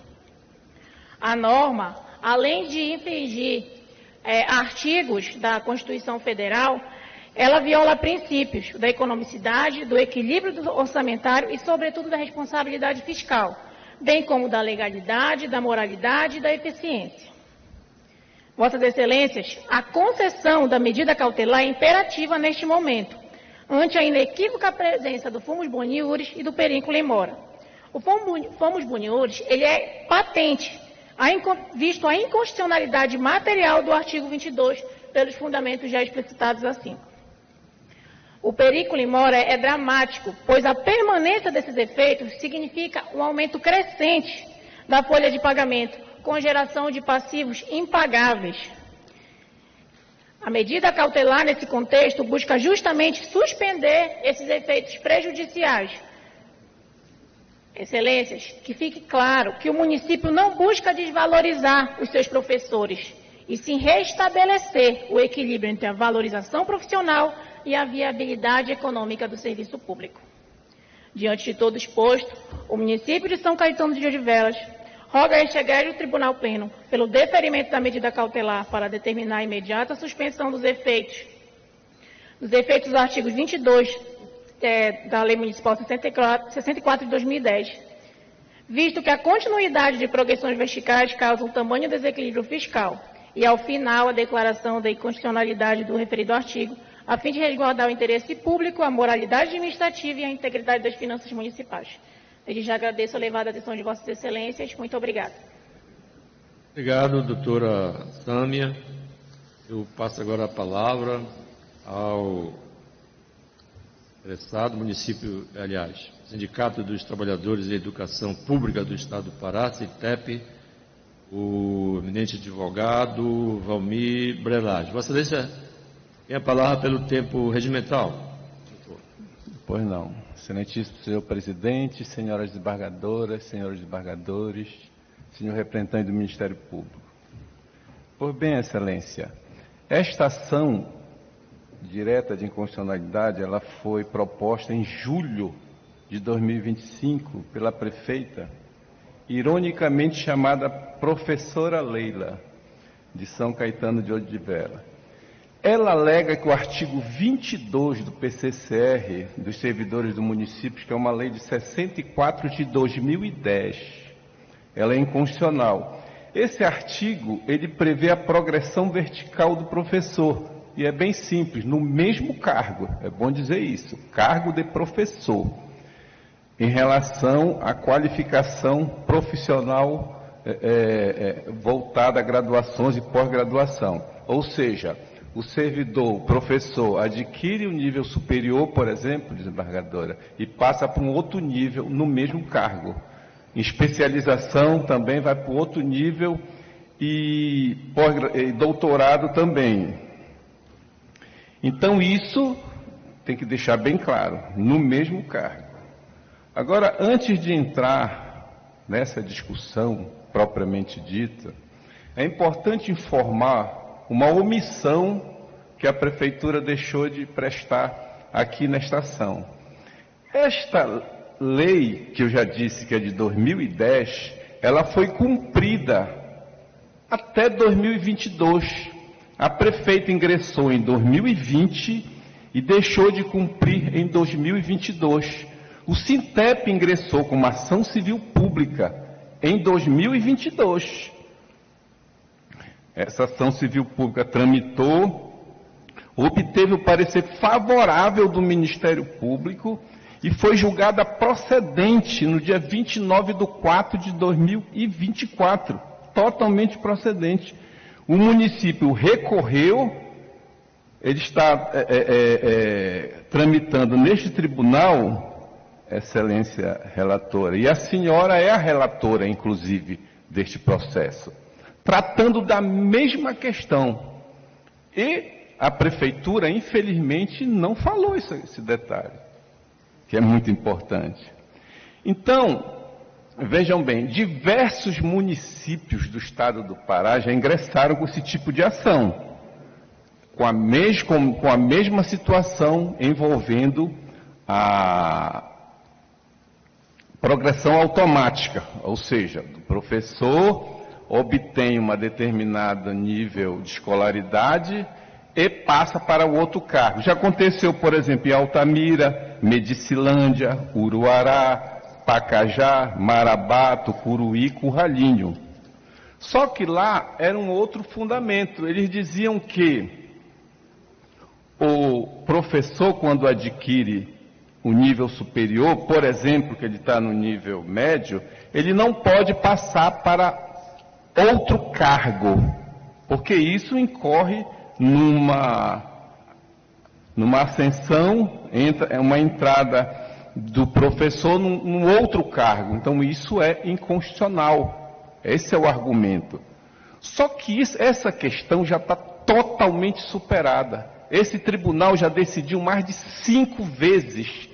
A norma, além de infringir artigos da Constituição Federal, ela viola princípios da economicidade, do equilíbrio orçamentário e, sobretudo, da responsabilidade fiscal, bem como da legalidade, da moralidade e da eficiência. Vossas Excelências, a concessão da medida cautelar é imperativa neste momento, ante a inequívoca presença do fumus boniuris e do perínculo in mora. O fumus boniuris, ele é patente, visto a inconstitucionalidade material do artigo 22, pelos fundamentos já explicitados acima. O perínculo in mora é dramático, pois a permanência desses efeitos significa um aumento crescente da folha de pagamento, com geração de passivos impagáveis. A medida cautelar, nesse contexto, busca justamente suspender esses efeitos prejudiciais. Excelências, que fique claro que o município não busca desvalorizar os seus professores, e sim restabelecer o equilíbrio entre a valorização profissional e a viabilidade econômica do serviço público. Diante de todo exposto, o município de São Caetano de Odivelas roga a este egrégio Tribunal Pleno pelo deferimento da medida cautelar para determinar a imediata suspensão dos efeitos dos artigos 22 da Lei Municipal 64 de 2010, visto que a continuidade de progressões verticais causa um tamanho desequilíbrio fiscal e, ao final, a declaração da inconstitucionalidade do referido artigo, a fim de resguardar o interesse público, a moralidade administrativa e a integridade das finanças municipais. Desde já agradeço a elevada atenção de Vossas Excelências. Muito obrigada.
Obrigado, doutora Sâmia. Eu passo agora a palavra ao interessado município, aliás, Sindicato dos Trabalhadores da Educação Pública do Estado do Pará, SITEP, o eminente advogado Valmir Brelage. Vossa Excelência tem a palavra pelo tempo regimental.
Pois não. Excelentíssimo senhor presidente, senhoras desembargadoras, senhores desembargadores, senhor representante do Ministério Público. Pois bem, Excelência, esta ação direta de inconstitucionalidade, ela foi proposta em julho de 2025 pela prefeita, ironicamente chamada professora Leila, de São Caetano de Odivelas. Ela alega que o artigo 22 do PCCR, dos servidores do município, que é uma lei de 64 de 2010, ela é inconstitucional. Esse artigo, ele prevê a progressão vertical do professor, e é bem simples, no mesmo cargo, é bom dizer isso, cargo de professor, em relação à qualificação profissional voltada a graduações e pós-graduação. Ou seja, o servidor, o professor, adquire um nível superior, por exemplo, desembargadora, e passa para um outro nível no mesmo cargo. Em especialização também vai para outro nível e doutorado também. Então isso tem que deixar bem claro, no mesmo cargo. Agora, antes de entrar nessa discussão propriamente dita, é importante informar uma omissão que a Prefeitura deixou de prestar aqui nesta ação. Esta lei, que eu já disse que é de 2010, ela foi cumprida até 2022. A prefeita ingressou em 2020 e deixou de cumprir em 2022. O Sintep ingressou com uma ação civil pública em 2022. Essa ação civil pública tramitou, obteve o parecer favorável do Ministério Público e foi julgada procedente no dia 29/4/2024. Totalmente procedente. O município recorreu, ele está tramitando neste tribunal, Excelência Relatora, e a senhora é a relatora, inclusive, deste processo, tratando da mesma questão. E a Prefeitura, infelizmente, não falou esse detalhe, que é muito importante. Então, vejam bem, diversos municípios do estado do Pará já ingressaram com esse tipo de ação, com a mesma situação envolvendo a progressão automática, ou seja, o professor obtém um determinado nível de escolaridade e passa para o outro cargo. Já aconteceu, por exemplo, em Altamira, Medicilândia, Uruará, Pacajá, Marabá, Tucuruí, Curralinho. Só que lá era um outro fundamento. Eles diziam que o professor, quando adquire o nível superior, por exemplo, que ele está no nível médio, ele não pode passar para outro cargo, porque isso incorre numa ascensão, uma entrada do professor num outro cargo. Então isso é inconstitucional. Esse é o argumento. Só que essa questão já está totalmente superada. Esse tribunal já decidiu mais de 5 vezes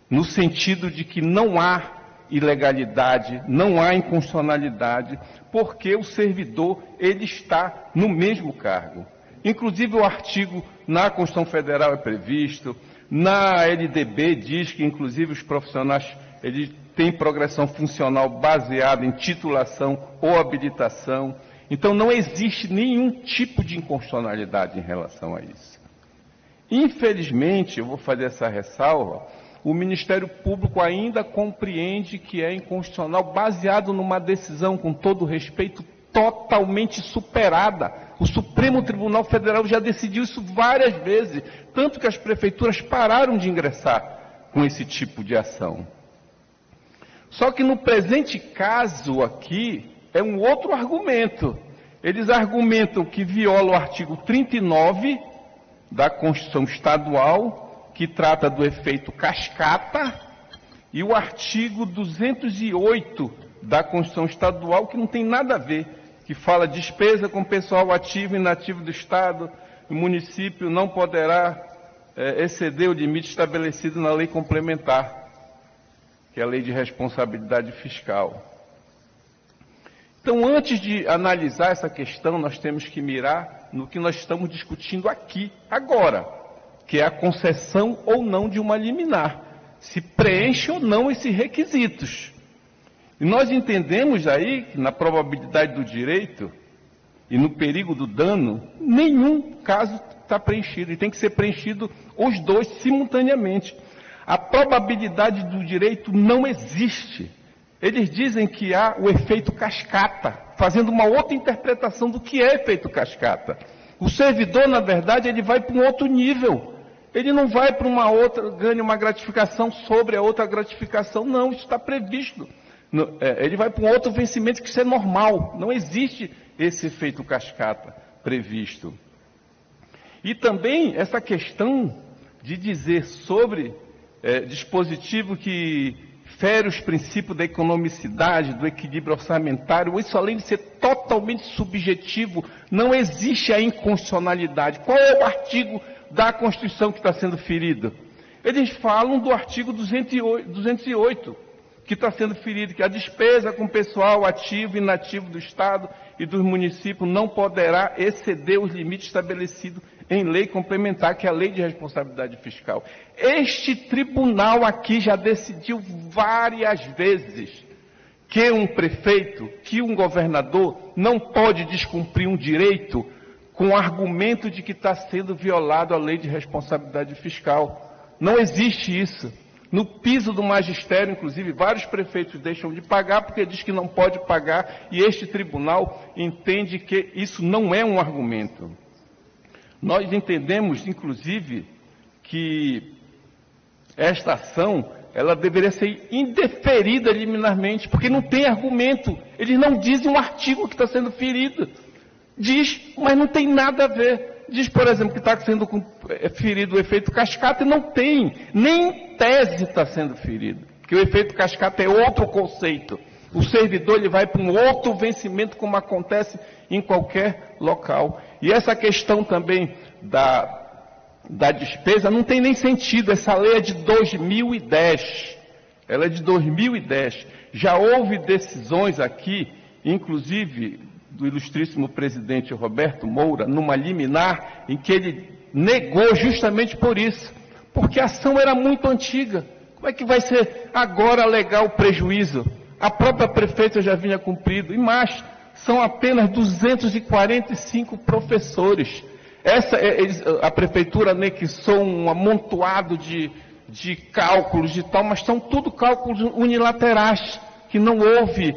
no sentido de que não há ilegalidade, não há inconstitucionalidade, porque o servidor ele está no mesmo cargo. Inclusive o artigo na Constituição Federal é previsto, na LDB diz que inclusive os profissionais eles têm progressão funcional baseada em titulação ou habilitação. Então não existe nenhum tipo de inconstitucionalidade em relação a isso. Infelizmente, eu vou fazer essa ressalva, o Ministério Público ainda compreende que é inconstitucional, baseado numa decisão, com todo respeito, totalmente superada. O Supremo Tribunal Federal já decidiu isso várias vezes, tanto que as prefeituras pararam de ingressar com esse tipo de ação. Só que no presente caso aqui, é um outro argumento. Eles argumentam que viola o artigo 39 da Constituição Estadual, que trata do efeito cascata, e o artigo 208 da Constituição Estadual, que não tem nada a ver, que fala despesa com pessoal ativo e inativo do Estado, o município não poderá exceder o limite estabelecido na lei complementar, que é a Lei de Responsabilidade Fiscal. Então, antes de analisar essa questão, nós temos que mirar no que nós estamos discutindo aqui, agora, que é a concessão ou não de uma liminar, se preenche ou não esses requisitos. E nós entendemos aí que na probabilidade do direito e no perigo do dano, nenhum caso está preenchido, e tem que ser preenchido os dois simultaneamente. A probabilidade do direito não existe. Eles dizem que há o efeito cascata, fazendo uma outra interpretação do que é efeito cascata. O servidor, na verdade, ele vai para um outro nível. Ele não vai para uma outra, ganha uma gratificação sobre a outra gratificação, não, isso está previsto. Ele vai para um outro vencimento, que isso é normal, não existe esse efeito cascata previsto. E também essa questão de dizer sobre dispositivo que fere os princípios da economicidade, do equilíbrio orçamentário, isso além de ser totalmente subjetivo, não existe a inconstitucionalidade. Qual é o artigo da Constituição que está sendo ferido? Eles falam do artigo 208,
que está sendo ferido, que a despesa com pessoal ativo e inativo do Estado e dos municípios não poderá exceder os limites estabelecidos em lei complementar, que é a Lei de Responsabilidade Fiscal. Este tribunal aqui já decidiu várias vezes que um prefeito, que um governador não pode descumprir um direito com o argumento de que está sendo violado a Lei de Responsabilidade Fiscal. Não existe isso. No piso do magistério, inclusive, vários prefeitos deixam de pagar porque diz que não pode pagar, e este tribunal entende que isso não é um argumento. Nós entendemos, inclusive, que esta ação ela deveria ser indeferida liminarmente, porque não tem argumento. Eles não dizem um artigo que está sendo ferido. Diz, mas não tem nada a ver. Diz, por exemplo, que está sendo ferido o efeito cascata, e não tem. Nem tese está sendo ferido. Porque o efeito cascata é outro conceito. O servidor ele vai para um outro vencimento, como acontece em qualquer local. E essa questão também da despesa não tem nem sentido. Essa lei é de 2010. Ela é de 2010. Já houve decisões aqui, inclusive do ilustríssimo presidente Roberto Moura, numa liminar, em que ele negou justamente por isso. Porque a ação era muito antiga. Como é que vai ser agora alegar o prejuízo? A própria prefeita já vinha cumprido. E mais, são apenas 245 professores. A prefeitura anexou um amontoado de cálculos e tal, mas são tudo cálculos unilaterais, que não houve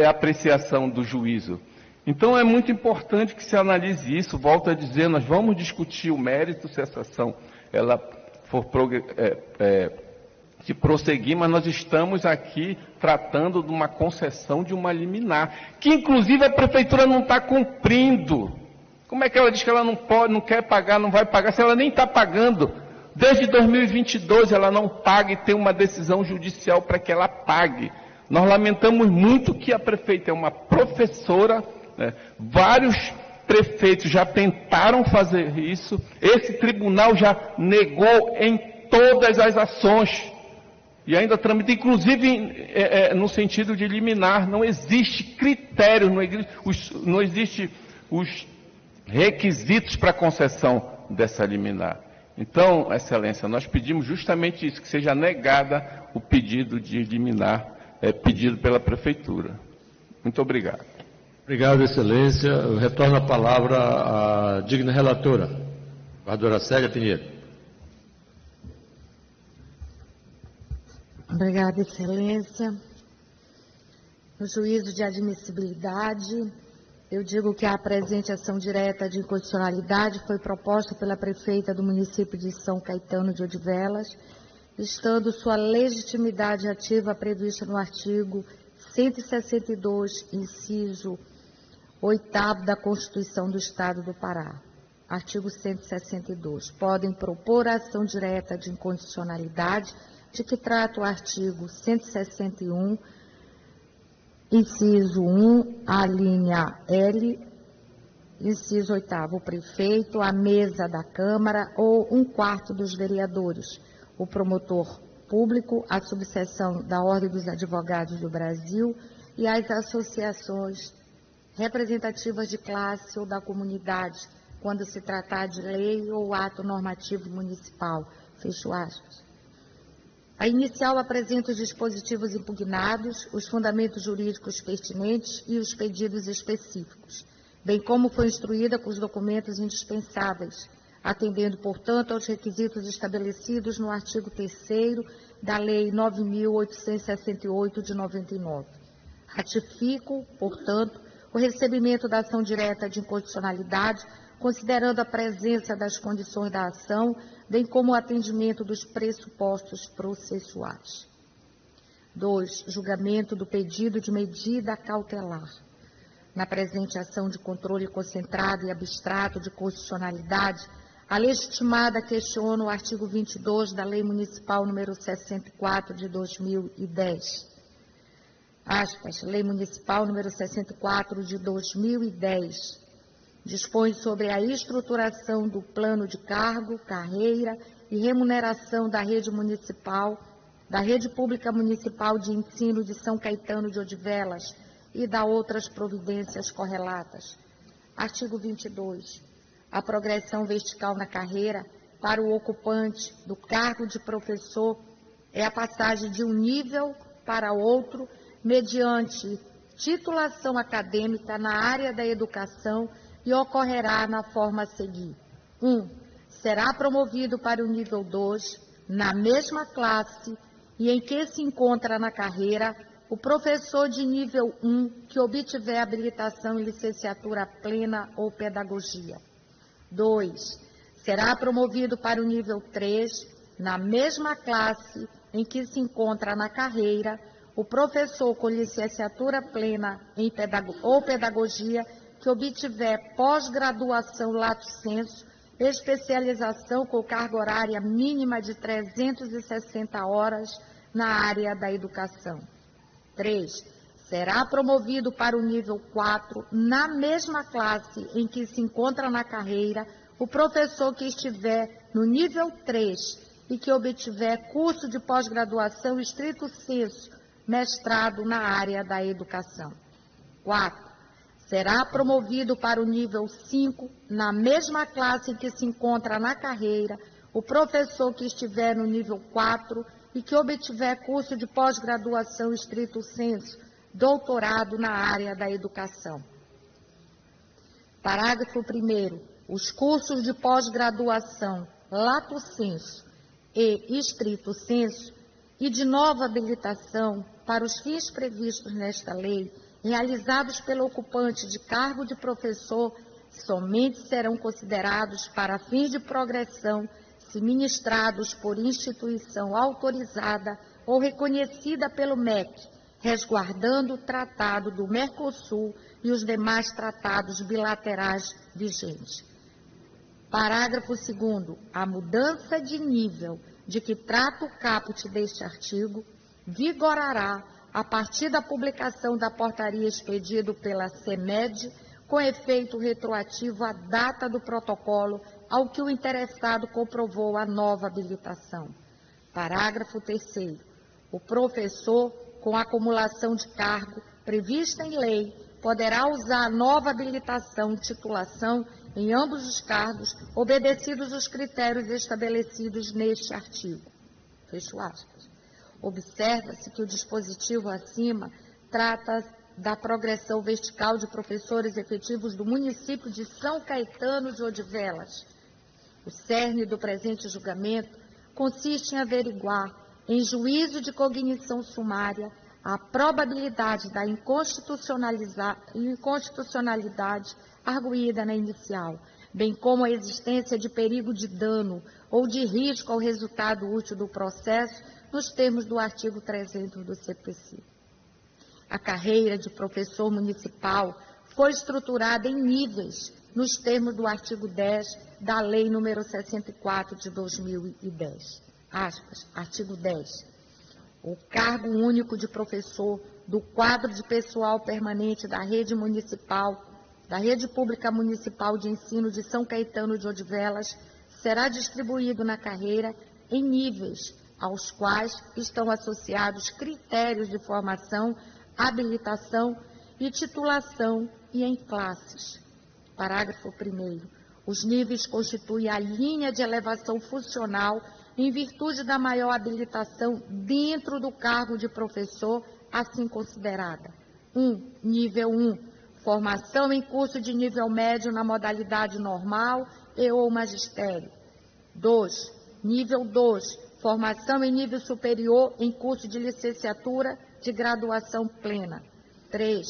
apreciação do juízo. Então é muito importante que se analise isso. Volto a dizer, nós vamos discutir o mérito, se essa ação ela for se prosseguir, mas nós estamos aqui tratando de uma concessão de uma liminar, que inclusive a prefeitura não está cumprindo. Como é que ela diz que ela não pode, não quer pagar, não vai pagar, se ela nem está pagando? Desde 2022 ela não paga e tem uma decisão judicial para que ela pague. Nós lamentamos muito que a prefeita é uma professora, né? Vários prefeitos já tentaram fazer isso, esse tribunal já negou em todas as ações. E ainda tramita, inclusive no sentido de liminar. Não existe critério, não existe os requisitos para concessão dessa liminar. Então, Excelência, nós pedimos justamente isso, que seja negada o pedido de liminar pedido pela Prefeitura. Muito obrigado.
Obrigado, Excelência. Eu retorno a palavra à digna relatora, vereadora Célia Pinheiro.
Obrigada, Excelência. No juízo de admissibilidade, eu digo que a presente ação direta de inconstitucionalidade foi proposta pela prefeita do município de São Caetano de Odivelas, estando sua legitimidade ativa prevista no artigo 162, inciso 8º da Constituição do Estado do Pará. Artigo 162. Podem propor ação direta de inconstitucionalidade de que trata o artigo 161, inciso 1, a linha L, inciso 8º, o prefeito, a mesa da Câmara ou 1/4 dos vereadores, o promotor público, a subseção da Ordem dos Advogados do Brasil e as associações representativas de classe ou da comunidade, quando se tratar de lei ou ato normativo municipal. Fecho aspas. A inicial apresenta os dispositivos impugnados, os fundamentos jurídicos pertinentes e os pedidos específicos, bem como foi instruída com os documentos indispensáveis, atendendo, portanto, aos requisitos estabelecidos no artigo 3º da Lei 9.868 de 99. Ratifico, portanto, o recebimento da ação direta de inconstitucionalidade, considerando a presença das condições da ação, bem como o atendimento dos pressupostos processuais. 2. Julgamento do pedido de medida cautelar. Na presente ação de controle concentrado e abstrato de constitucionalidade, a legitimada questiona o artigo 22 da Lei Municipal número 64 de 2010. Aspas, Lei Municipal número 64 de 2010. Dispõe sobre a estruturação do plano de cargo, carreira e remuneração da rede municipal da Rede Pública Municipal de Ensino de São Caetano de Odivelas e da outras providências correlatas. Artigo 22. A progressão vertical na carreira para o ocupante do cargo de professor é a passagem de um nível para outro mediante titulação acadêmica na área da educação e ocorrerá na forma a seguir. 1. Será promovido para o nível 2, na mesma classe e em que se encontra na carreira, o professor de nível 1 que obtiver habilitação em licenciatura plena ou pedagogia. 2. Será promovido para o nível 3, na mesma classe em que se encontra na carreira, o professor com licenciatura plena em ou pedagogia que obtiver pós-graduação lato sensu, especialização com carga horária mínima de 360 horas na área da educação. 3. Será promovido para o nível 4, na mesma classe em que se encontra na carreira, o professor que estiver no nível 3 e que obtiver curso de pós-graduação estrito sensu, mestrado na área da educação. 4. Será promovido para o nível 5, na mesma classe em que se encontra na carreira, o professor que estiver no nível 4 e que obtiver curso de pós-graduação estrito sensu, doutorado na área da educação. Parágrafo 1º. Os cursos de pós-graduação lato sensu e estrito sensu e de nova habilitação para os fins previstos nesta lei, realizados pelo ocupante de cargo de professor, somente serão considerados para fins de progressão se ministrados por instituição autorizada ou reconhecida pelo MEC, resguardando o Tratado do Mercosul e os demais tratados bilaterais vigentes. Parágrafo 2º. A mudança de nível de que trata o caput deste artigo vigorará a partir da publicação da portaria expedida pela CEMED, com efeito retroativo à data do protocolo ao que o interessado comprovou a nova habilitação. Parágrafo 3º. O professor, com acumulação de cargo prevista em lei, poderá usar a nova habilitação, titulação, em ambos os cargos, obedecidos os critérios estabelecidos neste artigo. Fecho aspas. Observa-se que o dispositivo acima trata da progressão vertical de professores efetivos do município de São Caetano de Odivelas. O cerne do presente julgamento consiste em averiguar, em juízo de cognição sumária, a probabilidade da inconstitucionalidade arguída na inicial, bem como a existência de perigo de dano ou de risco ao resultado útil do processo, nos termos do artigo 300 do CPC. A carreira de professor municipal foi estruturada em níveis, nos termos do artigo 10 da Lei nº 64 de 2010. Aspas, artigo 10. O cargo único de professor do quadro de pessoal permanente da rede municipal, da Rede Pública Municipal de Ensino de São Caetano de Odivelas, será distribuído na carreira em níveis, aos quais estão associados critérios de formação, habilitação e titulação e em classes. Parágrafo 1º. Os níveis constituem a linha de elevação funcional em virtude da maior habilitação dentro do cargo de professor, assim considerada. 1. Nível 1. Formação em curso de nível médio na modalidade normal e ou magistério. 2. Nível 2. Formação em nível superior em curso de licenciatura de graduação plena. 3.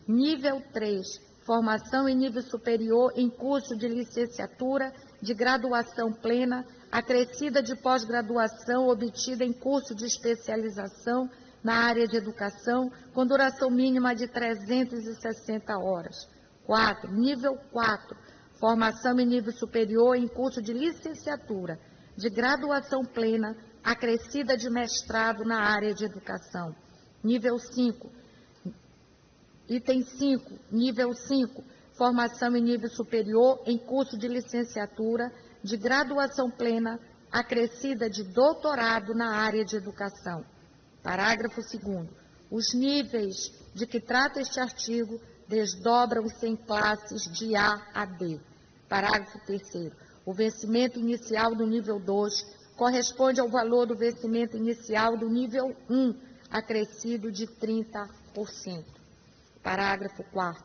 Nível 3. Formação em nível superior em curso de licenciatura de graduação plena, acrescida de pós-graduação obtida em curso de especialização na área de educação, com duração mínima de 360 horas. 4. Nível 4. Formação em nível superior em curso de licenciatura de graduação plena, acrescida de mestrado na área de educação. Nível 5. Item 5. Nível 5. Formação em nível superior em curso de licenciatura de graduação plena, acrescida de doutorado na área de educação. Parágrafo 2º. Os níveis de que trata este artigo desdobram-se em classes de A a D. Parágrafo 3º. O vencimento inicial do nível 2 corresponde ao valor do vencimento inicial do nível 1, acrescido de 30%. Parágrafo 4º.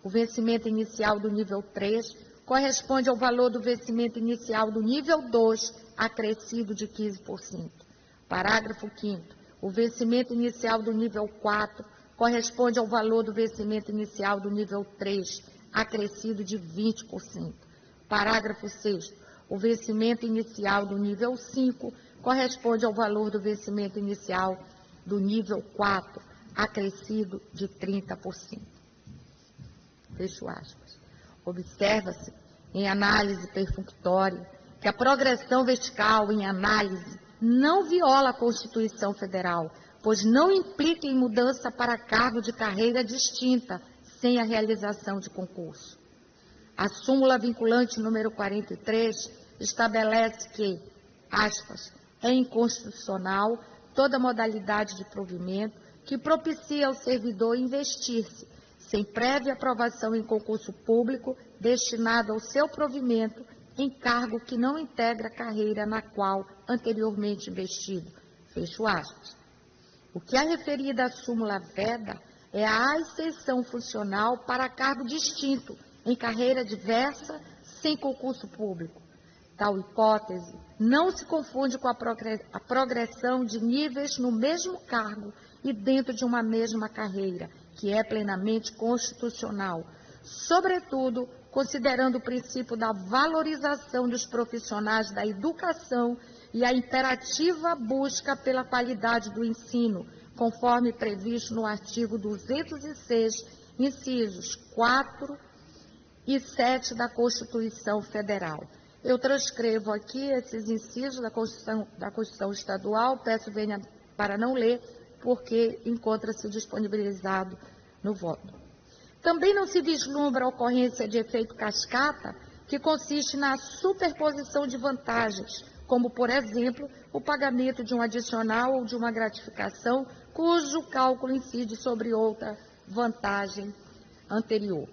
O vencimento inicial do nível 3 corresponde ao valor do vencimento inicial do nível 2, acrescido de 15%. Parágrafo 5º. O vencimento inicial do nível 4 corresponde ao valor do vencimento inicial do nível 3, acrescido de 20%. Parágrafo 6º. O vencimento inicial do nível 5 corresponde ao valor do vencimento inicial do nível 4, acrescido de 30%. Fecho aspas. Observa-se, em análise perfunctória, que a progressão vertical em análise não viola a Constituição Federal, pois não implica em mudança para cargo de carreira distinta, sem a realização de concurso. A súmula vinculante número 43 estabelece que, aspas, é inconstitucional toda modalidade de provimento que propicia ao servidor investir-se, sem prévia aprovação em concurso público, destinado ao seu provimento, em cargo que não integra a carreira na qual anteriormente investido. Fecho aspas. O que a referida súmula veda é a ascensão funcional para cargo distinto, em carreira diversa, sem concurso público. Tal hipótese não se confunde com a progressão de níveis no mesmo cargo e dentro de uma mesma carreira, que é plenamente constitucional, sobretudo considerando o princípio da valorização dos profissionais da educação e a imperativa busca pela qualidade do ensino, conforme previsto no artigo 206, incisos 4 e 7 da Constituição Federal. Eu transcrevo aqui esses incisos da Constituição Estadual, peço venha para não ler, porque encontra-se disponibilizado no voto. Também não se vislumbra a ocorrência de efeito cascata, que consiste na superposição de vantagens, como, por exemplo, o pagamento de um adicional ou de uma gratificação, cujo cálculo incide sobre outra vantagem anterior.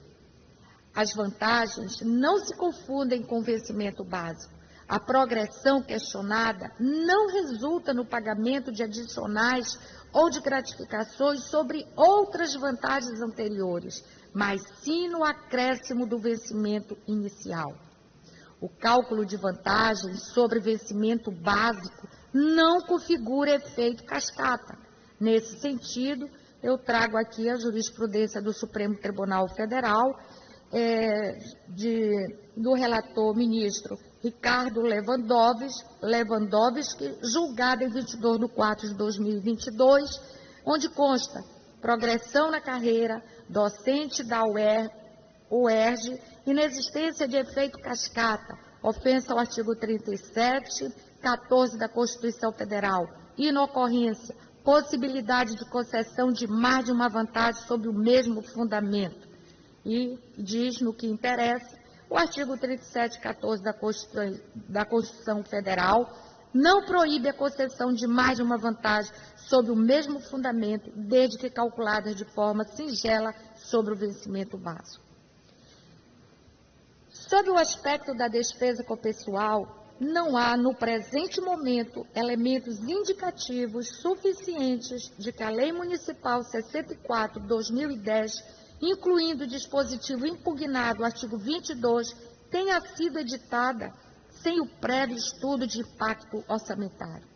As vantagens não se confundem com o vencimento básico. A progressão questionada não resulta no pagamento de adicionais ou de gratificações sobre outras vantagens anteriores, mas sim no acréscimo do vencimento inicial. O cálculo de vantagens sobre vencimento básico não configura efeito cascata. Nesse sentido, eu trago aqui a jurisprudência do Supremo Tribunal Federal, do relator ministro Ricardo Lewandowski, julgado em 22 de 4 de 2022, onde consta progressão na carreira, docente da UERJ, inexistência de efeito cascata, ofensa ao artigo 37, 14 da Constituição Federal, inocorrência, possibilidade de concessão de mais de uma vantagem sobre o mesmo fundamento. E diz, no que interessa, o artigo 37, 14 da Constituição Federal não proíbe a concessão de mais de uma vantagem sobre o mesmo fundamento, desde que calculadas de forma singela sobre o vencimento básico. Sob o aspecto da despesa com pessoal, não há, no presente momento, elementos indicativos suficientes de que a Lei Municipal 64/2010, incluindo o dispositivo impugnado, artigo 22, tenha sido editada sem o prévio estudo de impacto orçamentário.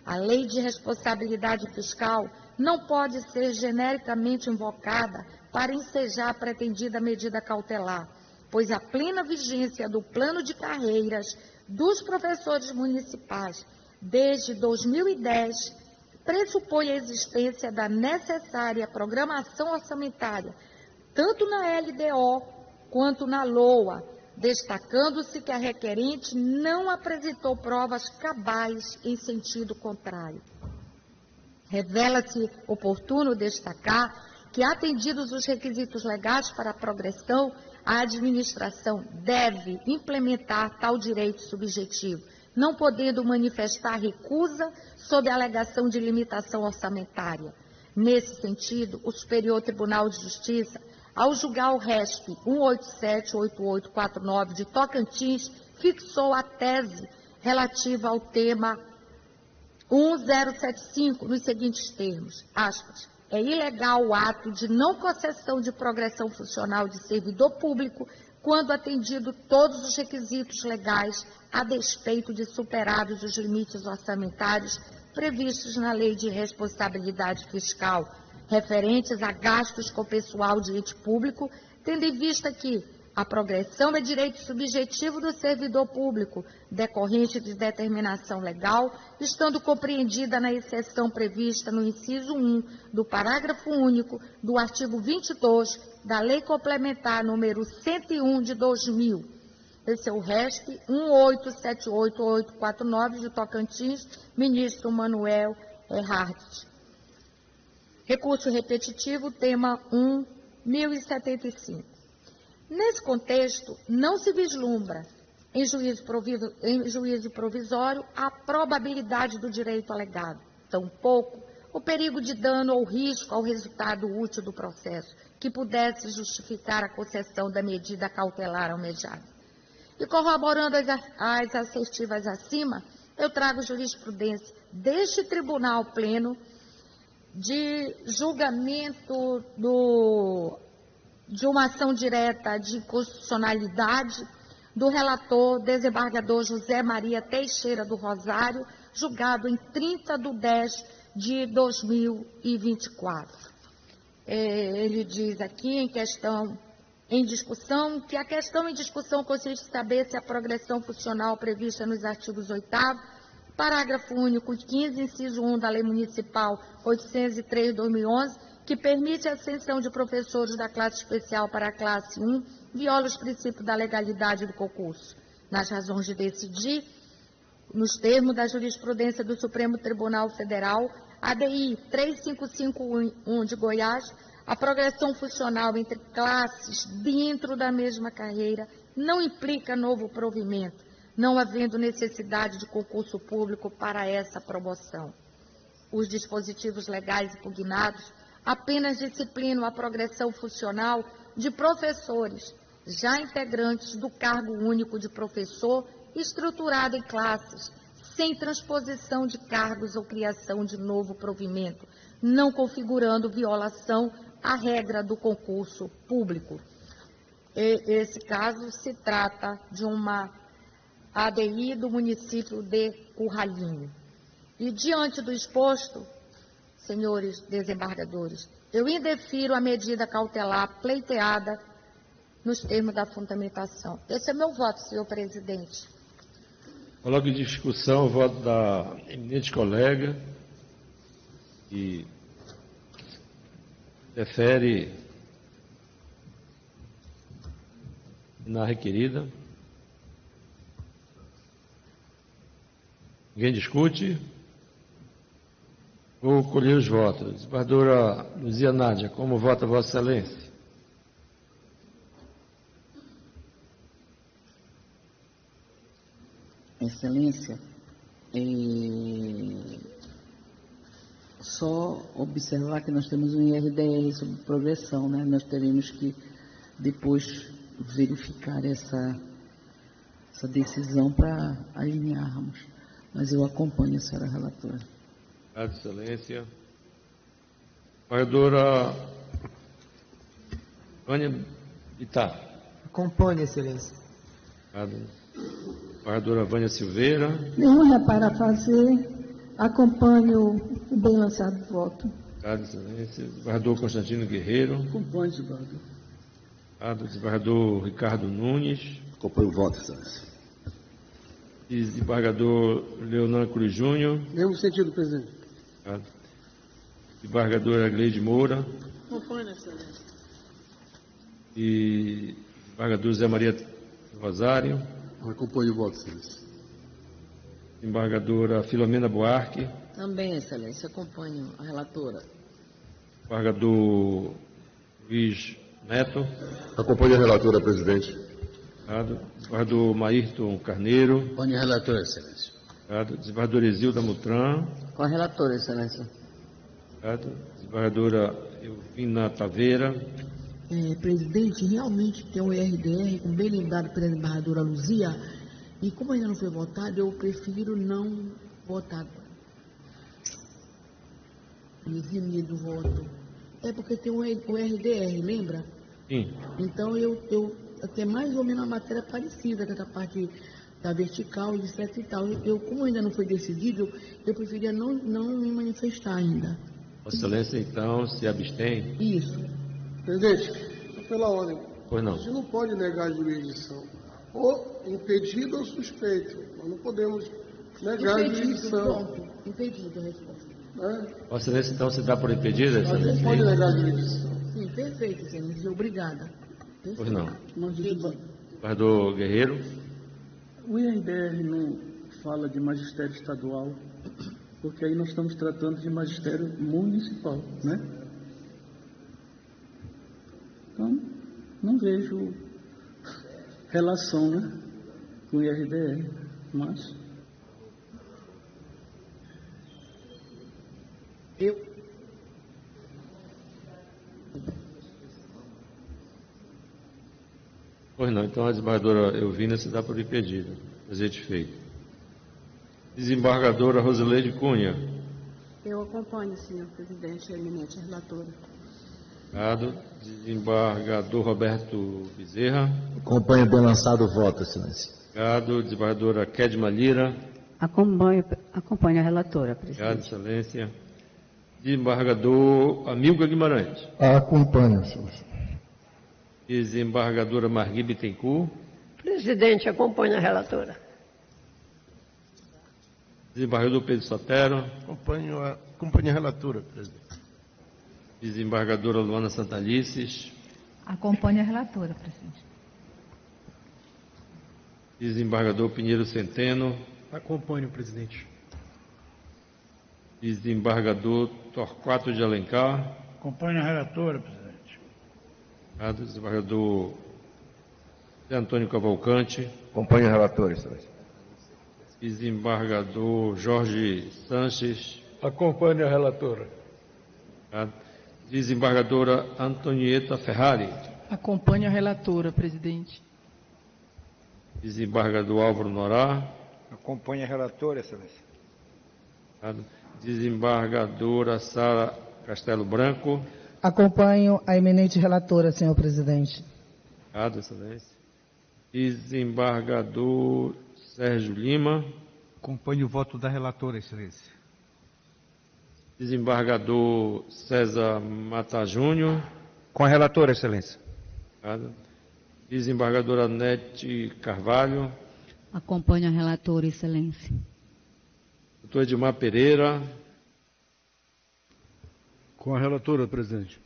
A Lei de Responsabilidade Fiscal não pode ser genericamente invocada para ensejar a pretendida medida cautelar, pois a plena vigência do plano de carreiras dos professores municipais desde 2010 pressupõe a existência da necessária programação orçamentária, tanto na LDO quanto na LOA, destacando-se que a requerente não apresentou provas cabais em sentido contrário. Revela-se oportuno destacar que, atendidos os requisitos legais para a progressão, a administração deve implementar tal direito subjetivo, não podendo manifestar recusa sob a alegação de limitação orçamentária. Nesse sentido, o Superior Tribunal de Justiça, ao julgar o RESP 1878849 de Tocantins, fixou a tese relativa ao tema 1075 nos seguintes termos, aspas, é ilegal o ato de não concessão de progressão funcional de servidor público quando atendido todos os requisitos legais a despeito de superados os limites orçamentários previstos na Lei de Responsabilidade Fiscal, referentes a gastos com pessoal de ente público, tendo em vista que a progressão é direito subjetivo do servidor público, decorrente de determinação legal, estando compreendida na exceção prevista no inciso 1 do parágrafo único do artigo 22 da Lei Complementar número 101 de 2000. Esse é o RESP 1878849 de Tocantins, ministro Manuel Erhardt. Recurso repetitivo, tema 1075. Nesse contexto, não se vislumbra, em juízo provisório, a probabilidade do direito alegado, tampouco o perigo de dano ou risco ao resultado útil do processo, que pudesse justificar a concessão da medida cautelar almejada. E corroborando as assertivas acima, eu trago jurisprudência deste Tribunal Pleno de julgamento de uma ação direta de inconstitucionalidade do relator desembargador José Maria Teixeira do Rosário, julgado em 30/10/2024. Ele diz aqui em discussão, que a questão em discussão consiste em saber se a progressão funcional prevista nos artigos 8º, parágrafo único 15, inciso 1 da Lei Municipal 803/2011, que permite a ascensão de professores da classe especial para a classe 1, viola os princípios da legalidade do concurso. Nas razões de decidir, nos termos da jurisprudência do Supremo Tribunal Federal, ADI 3551 de Goiás, a progressão funcional entre classes dentro da mesma carreira não implica novo provimento, não havendo necessidade de concurso público para essa promoção. Os dispositivos legais impugnados apenas disciplinam a progressão funcional de professores, já integrantes do cargo único de professor, estruturado em classes, sem transposição de cargos ou criação de novo provimento, não configurando violação à regra do concurso público. Esse caso se trata de uma ADI do município de Curralinho. E diante do exposto, senhores desembargadores, eu indefiro a medida cautelar pleiteada nos termos da fundamentação. Esse é meu voto, senhor presidente.
Coloco em discussão o voto da eminente colega que defere na requerida. Ninguém discute? Vou colher os votos. Desembargadora Luzia Nádia, como vota Vossa Excelência?
Excelência, só observar que nós temos um IRDR sobre progressão, né? Nós teremos que depois verificar essa decisão para alinharmos. Mas eu acompanho a senhora relatora.
Obrigado, Excelência. Desembargadora Vânia Bittar.
Acompanho, Excelência.
Obrigado. Desembargadora Vânia Silveira.
Nenhum reparo a fazer. Acompanho o bem lançado voto.
Obrigado, Excelência. Desembargador Constantino Guerreiro.
Acompanho, desembargador.
Obrigado. Desembargador Ricardo Nunes.
Acompanho o voto, Excelência.
Desembargador Leonan Cruz Júnior.
Mesmo sentido, presidente.
Obrigado. Desembargadora Gleide Moura.
Acompanho, Excelência.
E desembargador Zé Maria Rosário.
Acompanho o voto, Excelência.
Desembargadora Filomena Buarque.
Também, Excelência, acompanho a relatora.
Desembargador Luiz Neto.
Acompanho a relatora, presidente.
Desembargador Maírton Carneiro.
Com a relatora, excelência.
Desembargadora Isilda Mutran.
Com a relatora, excelência.
Desembargadora Elvina Taveira.
Presidente, realmente tem um IRDR, como bem lembrado pela desembargadora Luzia, e como ainda não foi votado, eu prefiro não votar. Me eximir do voto. É porque tem um IRDR, lembra?
Sim.
Então eu até mais ou menos uma matéria parecida com a parte da vertical, etc e tal. Como ainda não foi decidido, eu preferia não me manifestar ainda.
Vossa Excelência, então, se abstém?
Isso.
Presidente, pela ordem.
Pois não.
A gente não pode negar a jurisdição. Ou impedido ou suspeito. Nós não podemos negar a jurisdição.
Pronto. Impedido a resposta.
Vossa Excelência, então, se dá por impedida?
A gente não pode negar a jurisdição.
Sim, perfeito, excelência. Obrigada. Perfeito.
Pois não.
Desembargador
Guerreiro.
O IRDR não fala de magistério estadual, porque aí nós estamos tratando de magistério municipal, né? Então, não vejo relação, né, com o IRDR, mas...
Pois não, então a desembargadora Elvina se dá por impedida. Presente feito. Desembargadora Rosileide Cunha.
Eu acompanho, senhor presidente, a eminente relatora.
Desembargador Roberto Bezerra.
Acompanho bem lançado o voto, excelência.
Desembargadora Kedma Lira.
Acompanho a relatora, presidente.
Excelência. Desembargador Amilcar Guimarães.
Acompanho, excelência.
Desembargadora Margui Bittencourt.
Presidente, acompanha a relatora.
Desembargador Pedro Sotero.
Acompanho a relatora, presidente.
Desembargadora Luana Santalices.
Acompanho a relatora, presidente.
Desembargador Pinheiro Centeno.
Acompanho, presidente.
Desembargador Torquato de Alencar.
Acompanho a relatora, presidente.
Desembargador José Antônio Cavalcante.
Acompanho a relatora, excelência.
Desembargador Jorge Sanches.
Acompanho a relatora.
Desembargadora Antonieta Ferrari.
Acompanho a relatora, presidente.
Desembargador Álvaro Norá.
Acompanho a relatora, excelência.
Desembargadora Sara Castelo Branco.
Acompanho a eminente relatora, senhor presidente.
Obrigado, excelência. Desembargador Sérgio Lima.
Acompanho o voto da relatora, excelência.
Desembargador César Mata Júnior.
Com a relatora, excelência.
Obrigado. Desembargadora Nete Carvalho.
Acompanho a relatora, excelência.
Doutor Edmar Pereira.
Com a relatora, presidente.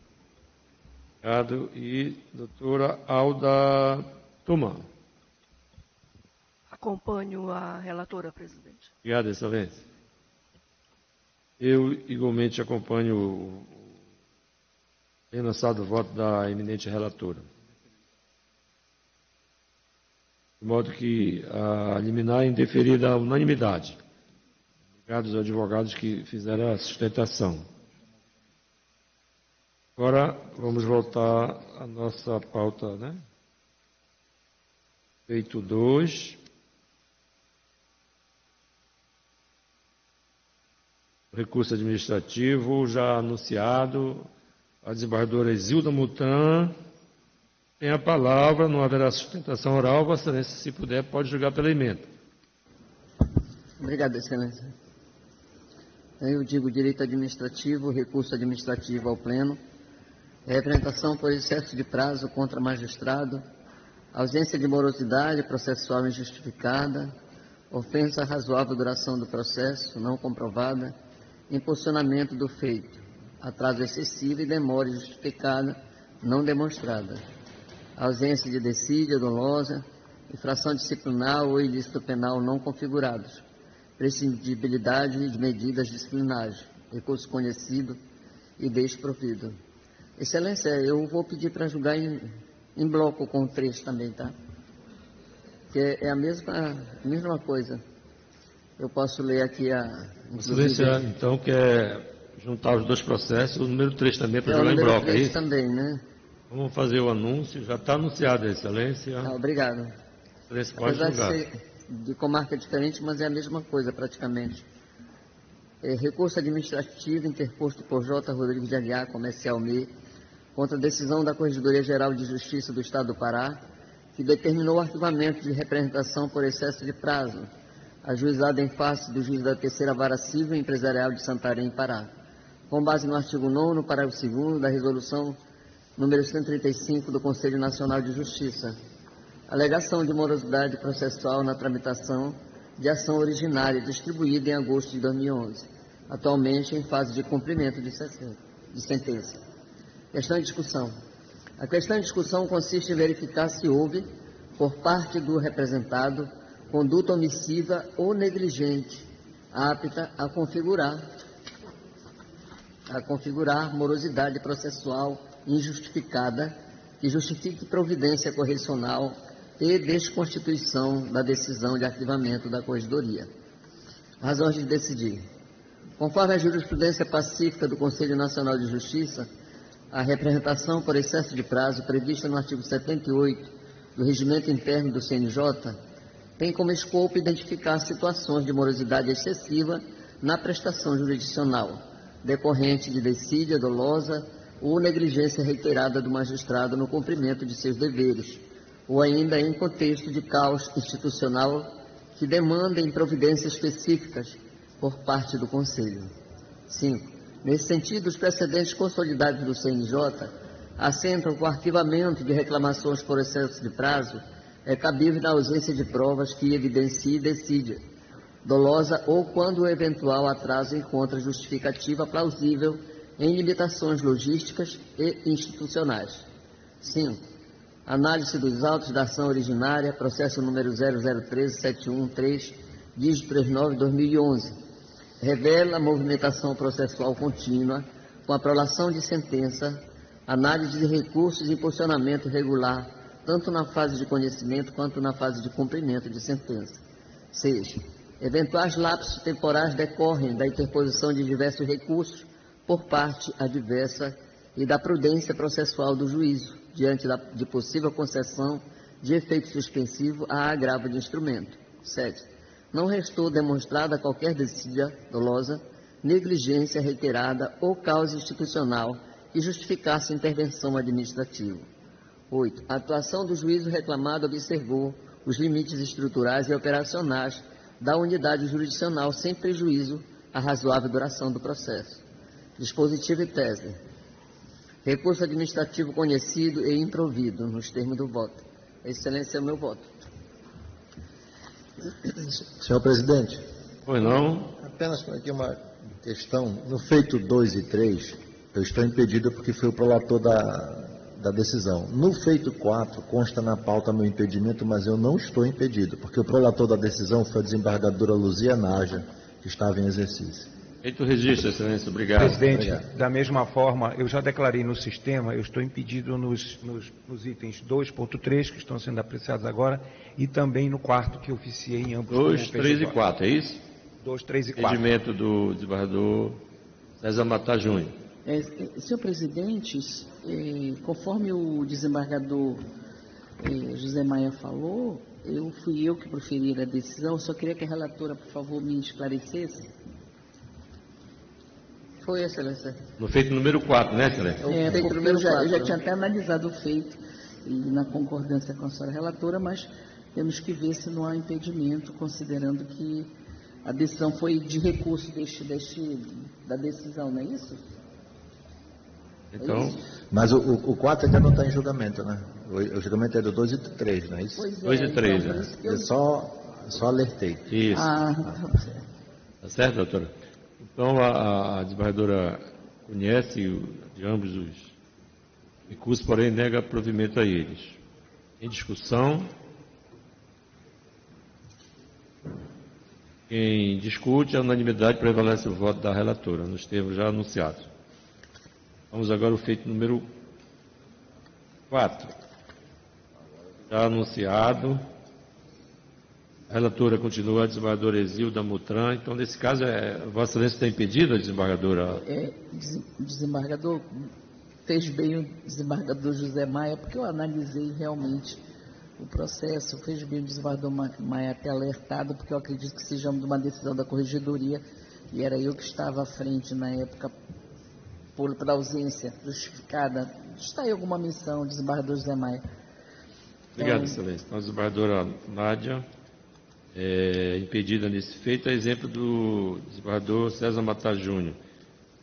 Obrigado. E doutora Alda Tuma.
Acompanho a relatora, presidente.
Obrigado, excelência. Eu igualmente acompanho o lançado voto da eminente relatora. De modo que a liminar é indeferida à unanimidade. Obrigado aos advogados que fizeram a sustentação. Agora vamos voltar à nossa pauta, né? Feito 2. Recurso administrativo já anunciado. A desembargadora Isilda Mutran tem a palavra, não haverá sustentação oral. Vossa Excelência, se puder, pode julgar pela emenda.
Obrigado, Excelência. Eu digo direito administrativo, recurso administrativo ao Pleno, representação por excesso de prazo contra magistrado, ausência de morosidade processual injustificada, ofensa à razoável duração do processo não comprovada, impulsionamento do feito, atraso excessivo e demora justificada não demonstrada, ausência de decídia dolosa, infração disciplinar ou ilícito penal não configurados, prescindibilidade de medidas disciplinares, recurso conhecido e desprovido. Excelência, eu vou pedir para julgar em bloco com 3 também, tá? que é a mesma coisa. Eu posso ler aqui
Excelência, então, quer juntar os dois processos, o número 3 também, para jogar em bloco, é isso?
Também, né?
Vamos fazer o anúncio, já está anunciado, Excelência.
Obrigado.
Excelência, pode
Apesar
julgar.
de comarca diferente, mas é a mesma coisa, praticamente. Recurso administrativo interposto por J. Rodrigues de Aguiar, Comercial ME, contra a decisão da Corregedoria Geral de Justiça do Estado do Pará, que determinou o arquivamento de representação por excesso de prazo, ajuizado em face do juiz da Terceira Vara Civil e Empresarial de Santarém, Pará, com base no artigo 9º, parágrafo 2º da Resolução número 135 do Conselho Nacional de Justiça. Alegação de morosidade processual na tramitação de ação originária distribuída em agosto de 2011, atualmente em fase de cumprimento de sentença. Questão em discussão. A questão em discussão consiste em verificar se houve, por parte do representado, conduta omissiva ou negligente, apta a configurar morosidade processual injustificada, que justifique providência correcional e desconstituição da decisão de arquivamento da Corregedoria. Razões de decidir. Conforme a jurisprudência pacífica do Conselho Nacional de Justiça, a representação por excesso de prazo prevista no artigo 78 do Regimento Interno do CNJ tem como escopo identificar situações de morosidade excessiva na prestação jurisdicional, decorrente de desídia dolosa ou negligência reiterada do magistrado no cumprimento de seus deveres, ou ainda em contexto de caos institucional que demandem providências específicas por parte do Conselho. 5. Nesse sentido, os precedentes consolidados do CNJ assentam que o arquivamento de reclamações por excesso de prazo é cabível na ausência de provas que evidencie desídia dolosa ou quando o eventual atraso encontra justificativa plausível em limitações logísticas e institucionais. 5. Análise dos autos da ação originária, processo número 0013-713, dígito 39/2011. Revela movimentação processual contínua, com a prolação de sentença, análise de recursos e impulsionamento regular, tanto na fase de conhecimento quanto na fase de cumprimento de sentença. 6. Eventuais lapsos temporais decorrem da interposição de diversos recursos por parte adversa e da prudência processual do juízo, diante de possível concessão de efeito suspensivo a agravo de instrumento. 7. Não restou demonstrada qualquer desídia dolosa, negligência reiterada ou causa institucional que justificasse intervenção administrativa. 8. A atuação do juízo reclamado observou os limites estruturais e operacionais da unidade jurisdicional sem prejuízo à razoável duração do processo. Dispositivo e tese. Recurso administrativo conhecido e improvido, nos termos do voto. Excelência, é o meu voto.
Senhor presidente.
Pois não.
Apenas aqui uma questão. No feito 2 e 3, eu estou impedido porque fui o prolator da decisão. No feito 4, consta na pauta meu impedimento, mas eu não estou impedido, porque o prolator da decisão foi a desembargadora Luzia Naja, que estava em exercício.
Feito o registro, Excelência. Obrigado.
Presidente,
Obrigado.
Da mesma forma, eu já declarei no sistema, eu estou impedido nos itens 2.3, que estão sendo apreciados agora, e também no quarto, que oficiei em ambos.
2, 3 e 4, é isso?
2, 3 e 4.
Impedimento do desembargador César Matar Júnior.
Senhor presidente, conforme o desembargador José Maia falou, fui eu que proferi a decisão, eu só queria que a relatora, por favor, me esclarecesse.
Foi, Excelência.
No feito número 4, né, Excelência?
Eu já tinha até analisado o feito, e na concordância com a senhora relatora, mas temos que ver se não há impedimento, considerando que a decisão foi de recurso da decisão, não é isso?
Então,
mas o 4 ainda não está em julgamento, né? O julgamento é do 2 e 3, não é isso?
2 e 3,
então,
né?
Eu só alertei.
Isso. Tá certo, doutora? Então, a desembargadora conhece de ambos os recursos, porém nega provimento a eles. Em discussão, quem discute, a unanimidade prevalece o voto da relatora, nos termos já anunciados. Vamos agora ao feito número 4. Já anunciado, A relatora continua, a desembargadora Exilda Mutran. Então, nesse caso, Vossa Excelência está impedida, desembargadora?
Desembargador, fez bem o desembargador José Maia, porque eu analisei realmente o processo, fez bem o desembargador Maia ter alertado, porque eu acredito que seja uma decisão da Corregedoria, e era eu que estava à frente na época, por ausência justificada. Está aí alguma missão, desembargador José Maia.
Obrigado, Excelência. Então, a desembargadora Nádia, impedida nesse feito, é exemplo do desembargador César Matar Júnior.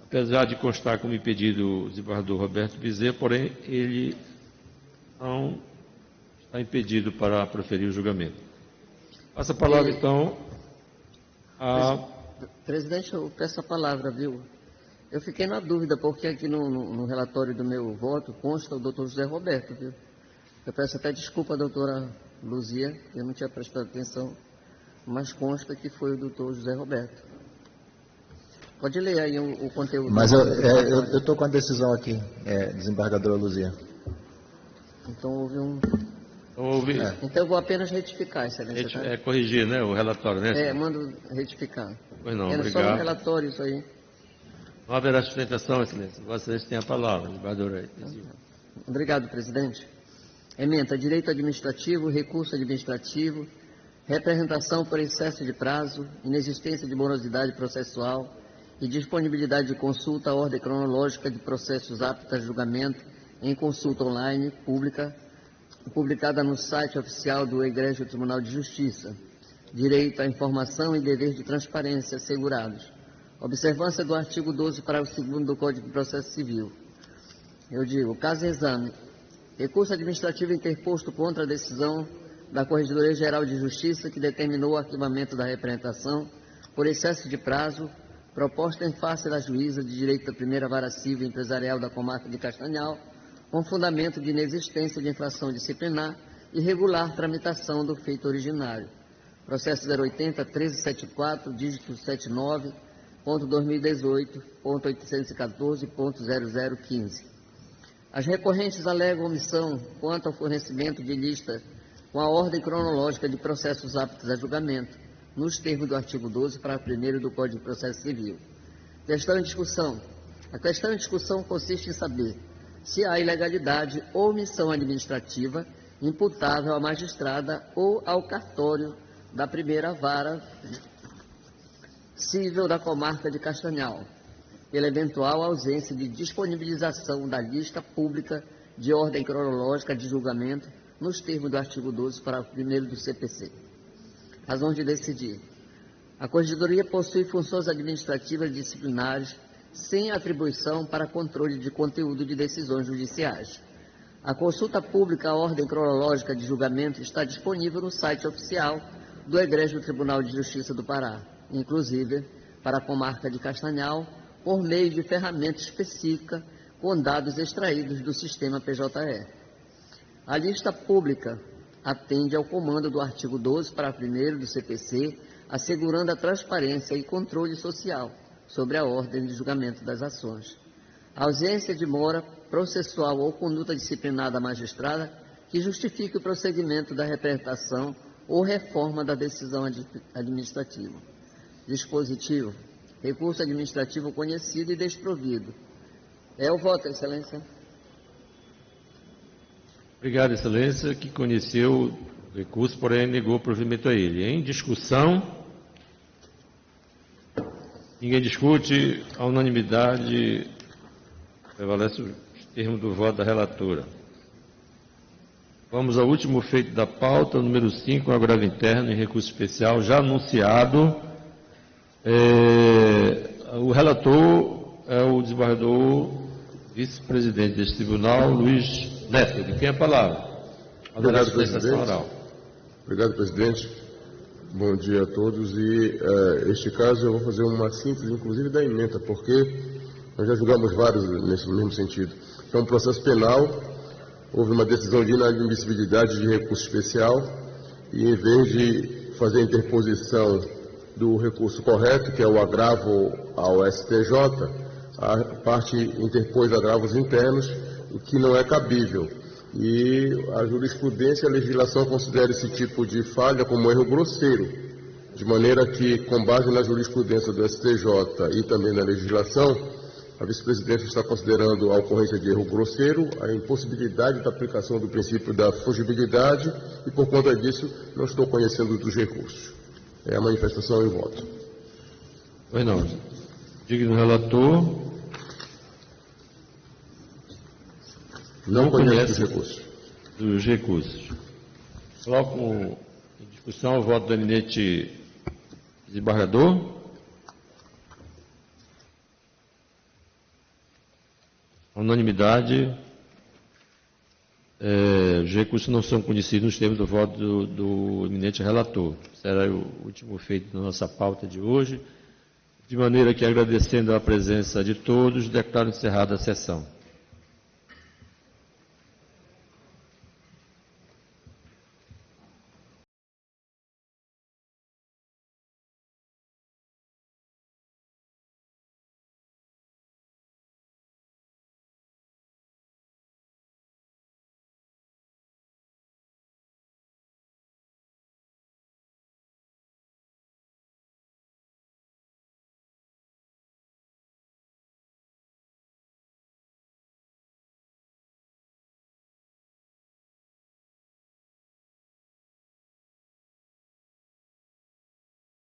Apesar de constar como impedido o desembargador Roberto Bezerra, porém, ele não está impedido para proferir o julgamento. Passa a palavra, então, a...
Presidente, eu peço a palavra, viu? Eu fiquei na dúvida, porque aqui no relatório do meu voto consta o doutor José Roberto, viu? Eu peço até desculpa à doutora Luzia, eu não tinha prestado atenção, mas consta que foi o doutor José Roberto. Pode ler aí o conteúdo.
Mas eu estou com a decisão aqui, desembargadora Luzia.
Então houve um...
Então
eu vou apenas retificar, Excelência. Tá?
Corrigir, né, o relatório, né?
Mando retificar.
Pois não,
Era
obrigado.
só no relatório isso aí.
Não haverá sustentação, Excelência. Vossa Excelência tem a palavra, desembargadora.
Obrigado, presidente. Ementa, direito administrativo, recurso administrativo, representação por excesso de prazo, inexistência de morosidade processual e disponibilidade de consulta à ordem cronológica de processos aptos a julgamento em consulta online pública, publicada no site oficial do Egrégio Tribunal de Justiça. Direito à informação e dever de transparência assegurados. Observância do artigo 12, parágrafo 2º do Código de Processo Civil. Eu digo, caso exame, recurso administrativo interposto contra a decisão da Corregedoria Geral de Justiça que determinou o arquivamento da representação por excesso de prazo, proposta em face da juíza de direito da primeira vara civil empresarial da comarca de Castanhal, com fundamento de inexistência de infração disciplinar e regular tramitação do feito originário. Processo 080-1374, dígito 79.2018.814.0015. As recorrentes alegam omissão quanto ao fornecimento de lista com a ordem cronológica de processos aptos a julgamento, nos termos do artigo 12, parágrafo 1º do Código de Processo Civil. Questão em discussão. A questão em discussão consiste em saber se há ilegalidade ou omissão administrativa imputável à magistrada ou ao cartório da primeira vara civil da comarca de Castanhal, pela eventual ausência de disponibilização da lista pública de ordem cronológica de julgamento nos termos do artigo 12, parágrafo 1º do CPC. Razões de decidir. A Corregedoria possui funções administrativas e disciplinares sem atribuição para controle de conteúdo de decisões judiciais. A consulta pública à ordem cronológica de julgamento está disponível no site oficial do Egrégio Tribunal de Justiça do Pará, inclusive para a comarca de Castanhal, por meio de ferramenta específica com dados extraídos do sistema PJE. A lista pública atende ao comando do artigo 12, parágrafo 1º do CPC, assegurando a transparência e controle social sobre a ordem de julgamento das ações. A ausência de mora processual ou conduta disciplinar da magistrada que justifique o prosseguimento da representação ou reforma da decisão administrativa. Dispositivo. Recurso administrativo conhecido e desprovido. É o voto, Excelência.
Obrigado, Excelência, que conheceu o recurso, porém negou o provimento a ele. Em discussão, ninguém discute, a unanimidade prevalece o termo do voto da relatora. Vamos ao último feito da pauta, número 5, agravo interno em recurso especial, já anunciado. O relator é o desembargador vice-presidente deste tribunal, Luiz Neto. De quem é a palavra?
Obrigado, presidente. Obrigado, presidente. Bom dia a todos. E, este caso, eu vou fazer uma síntese, inclusive, da ementa, porque nós já julgamos vários nesse mesmo sentido. É um processo penal, houve uma decisão de inadmissibilidade de recurso especial, e em vez de fazer a interposição do recurso correto, que é o agravo ao STJ, a parte interpôs agravos internos, o que não é cabível. e a jurisprudência e a legislação considera esse tipo de falha como erro grosseiro, de maneira que, com base na jurisprudência do STJ e também na legislação, a vice-presidência está considerando a ocorrência de erro grosseiro, a impossibilidade da aplicação do princípio da fugibilidade e, por conta disso, não estou conhecendo dos recursos. É a manifestação e o voto.
Pois não. Digno relator. Não conhece dos recursos. Coloco em discussão o voto do eminente desembargador. Unanimidade. Os recursos não são conhecidos nos termos do voto do eminente relator. Será o último feito na nossa pauta de hoje. De maneira que, agradecendo a presença de todos, declaro encerrada a sessão.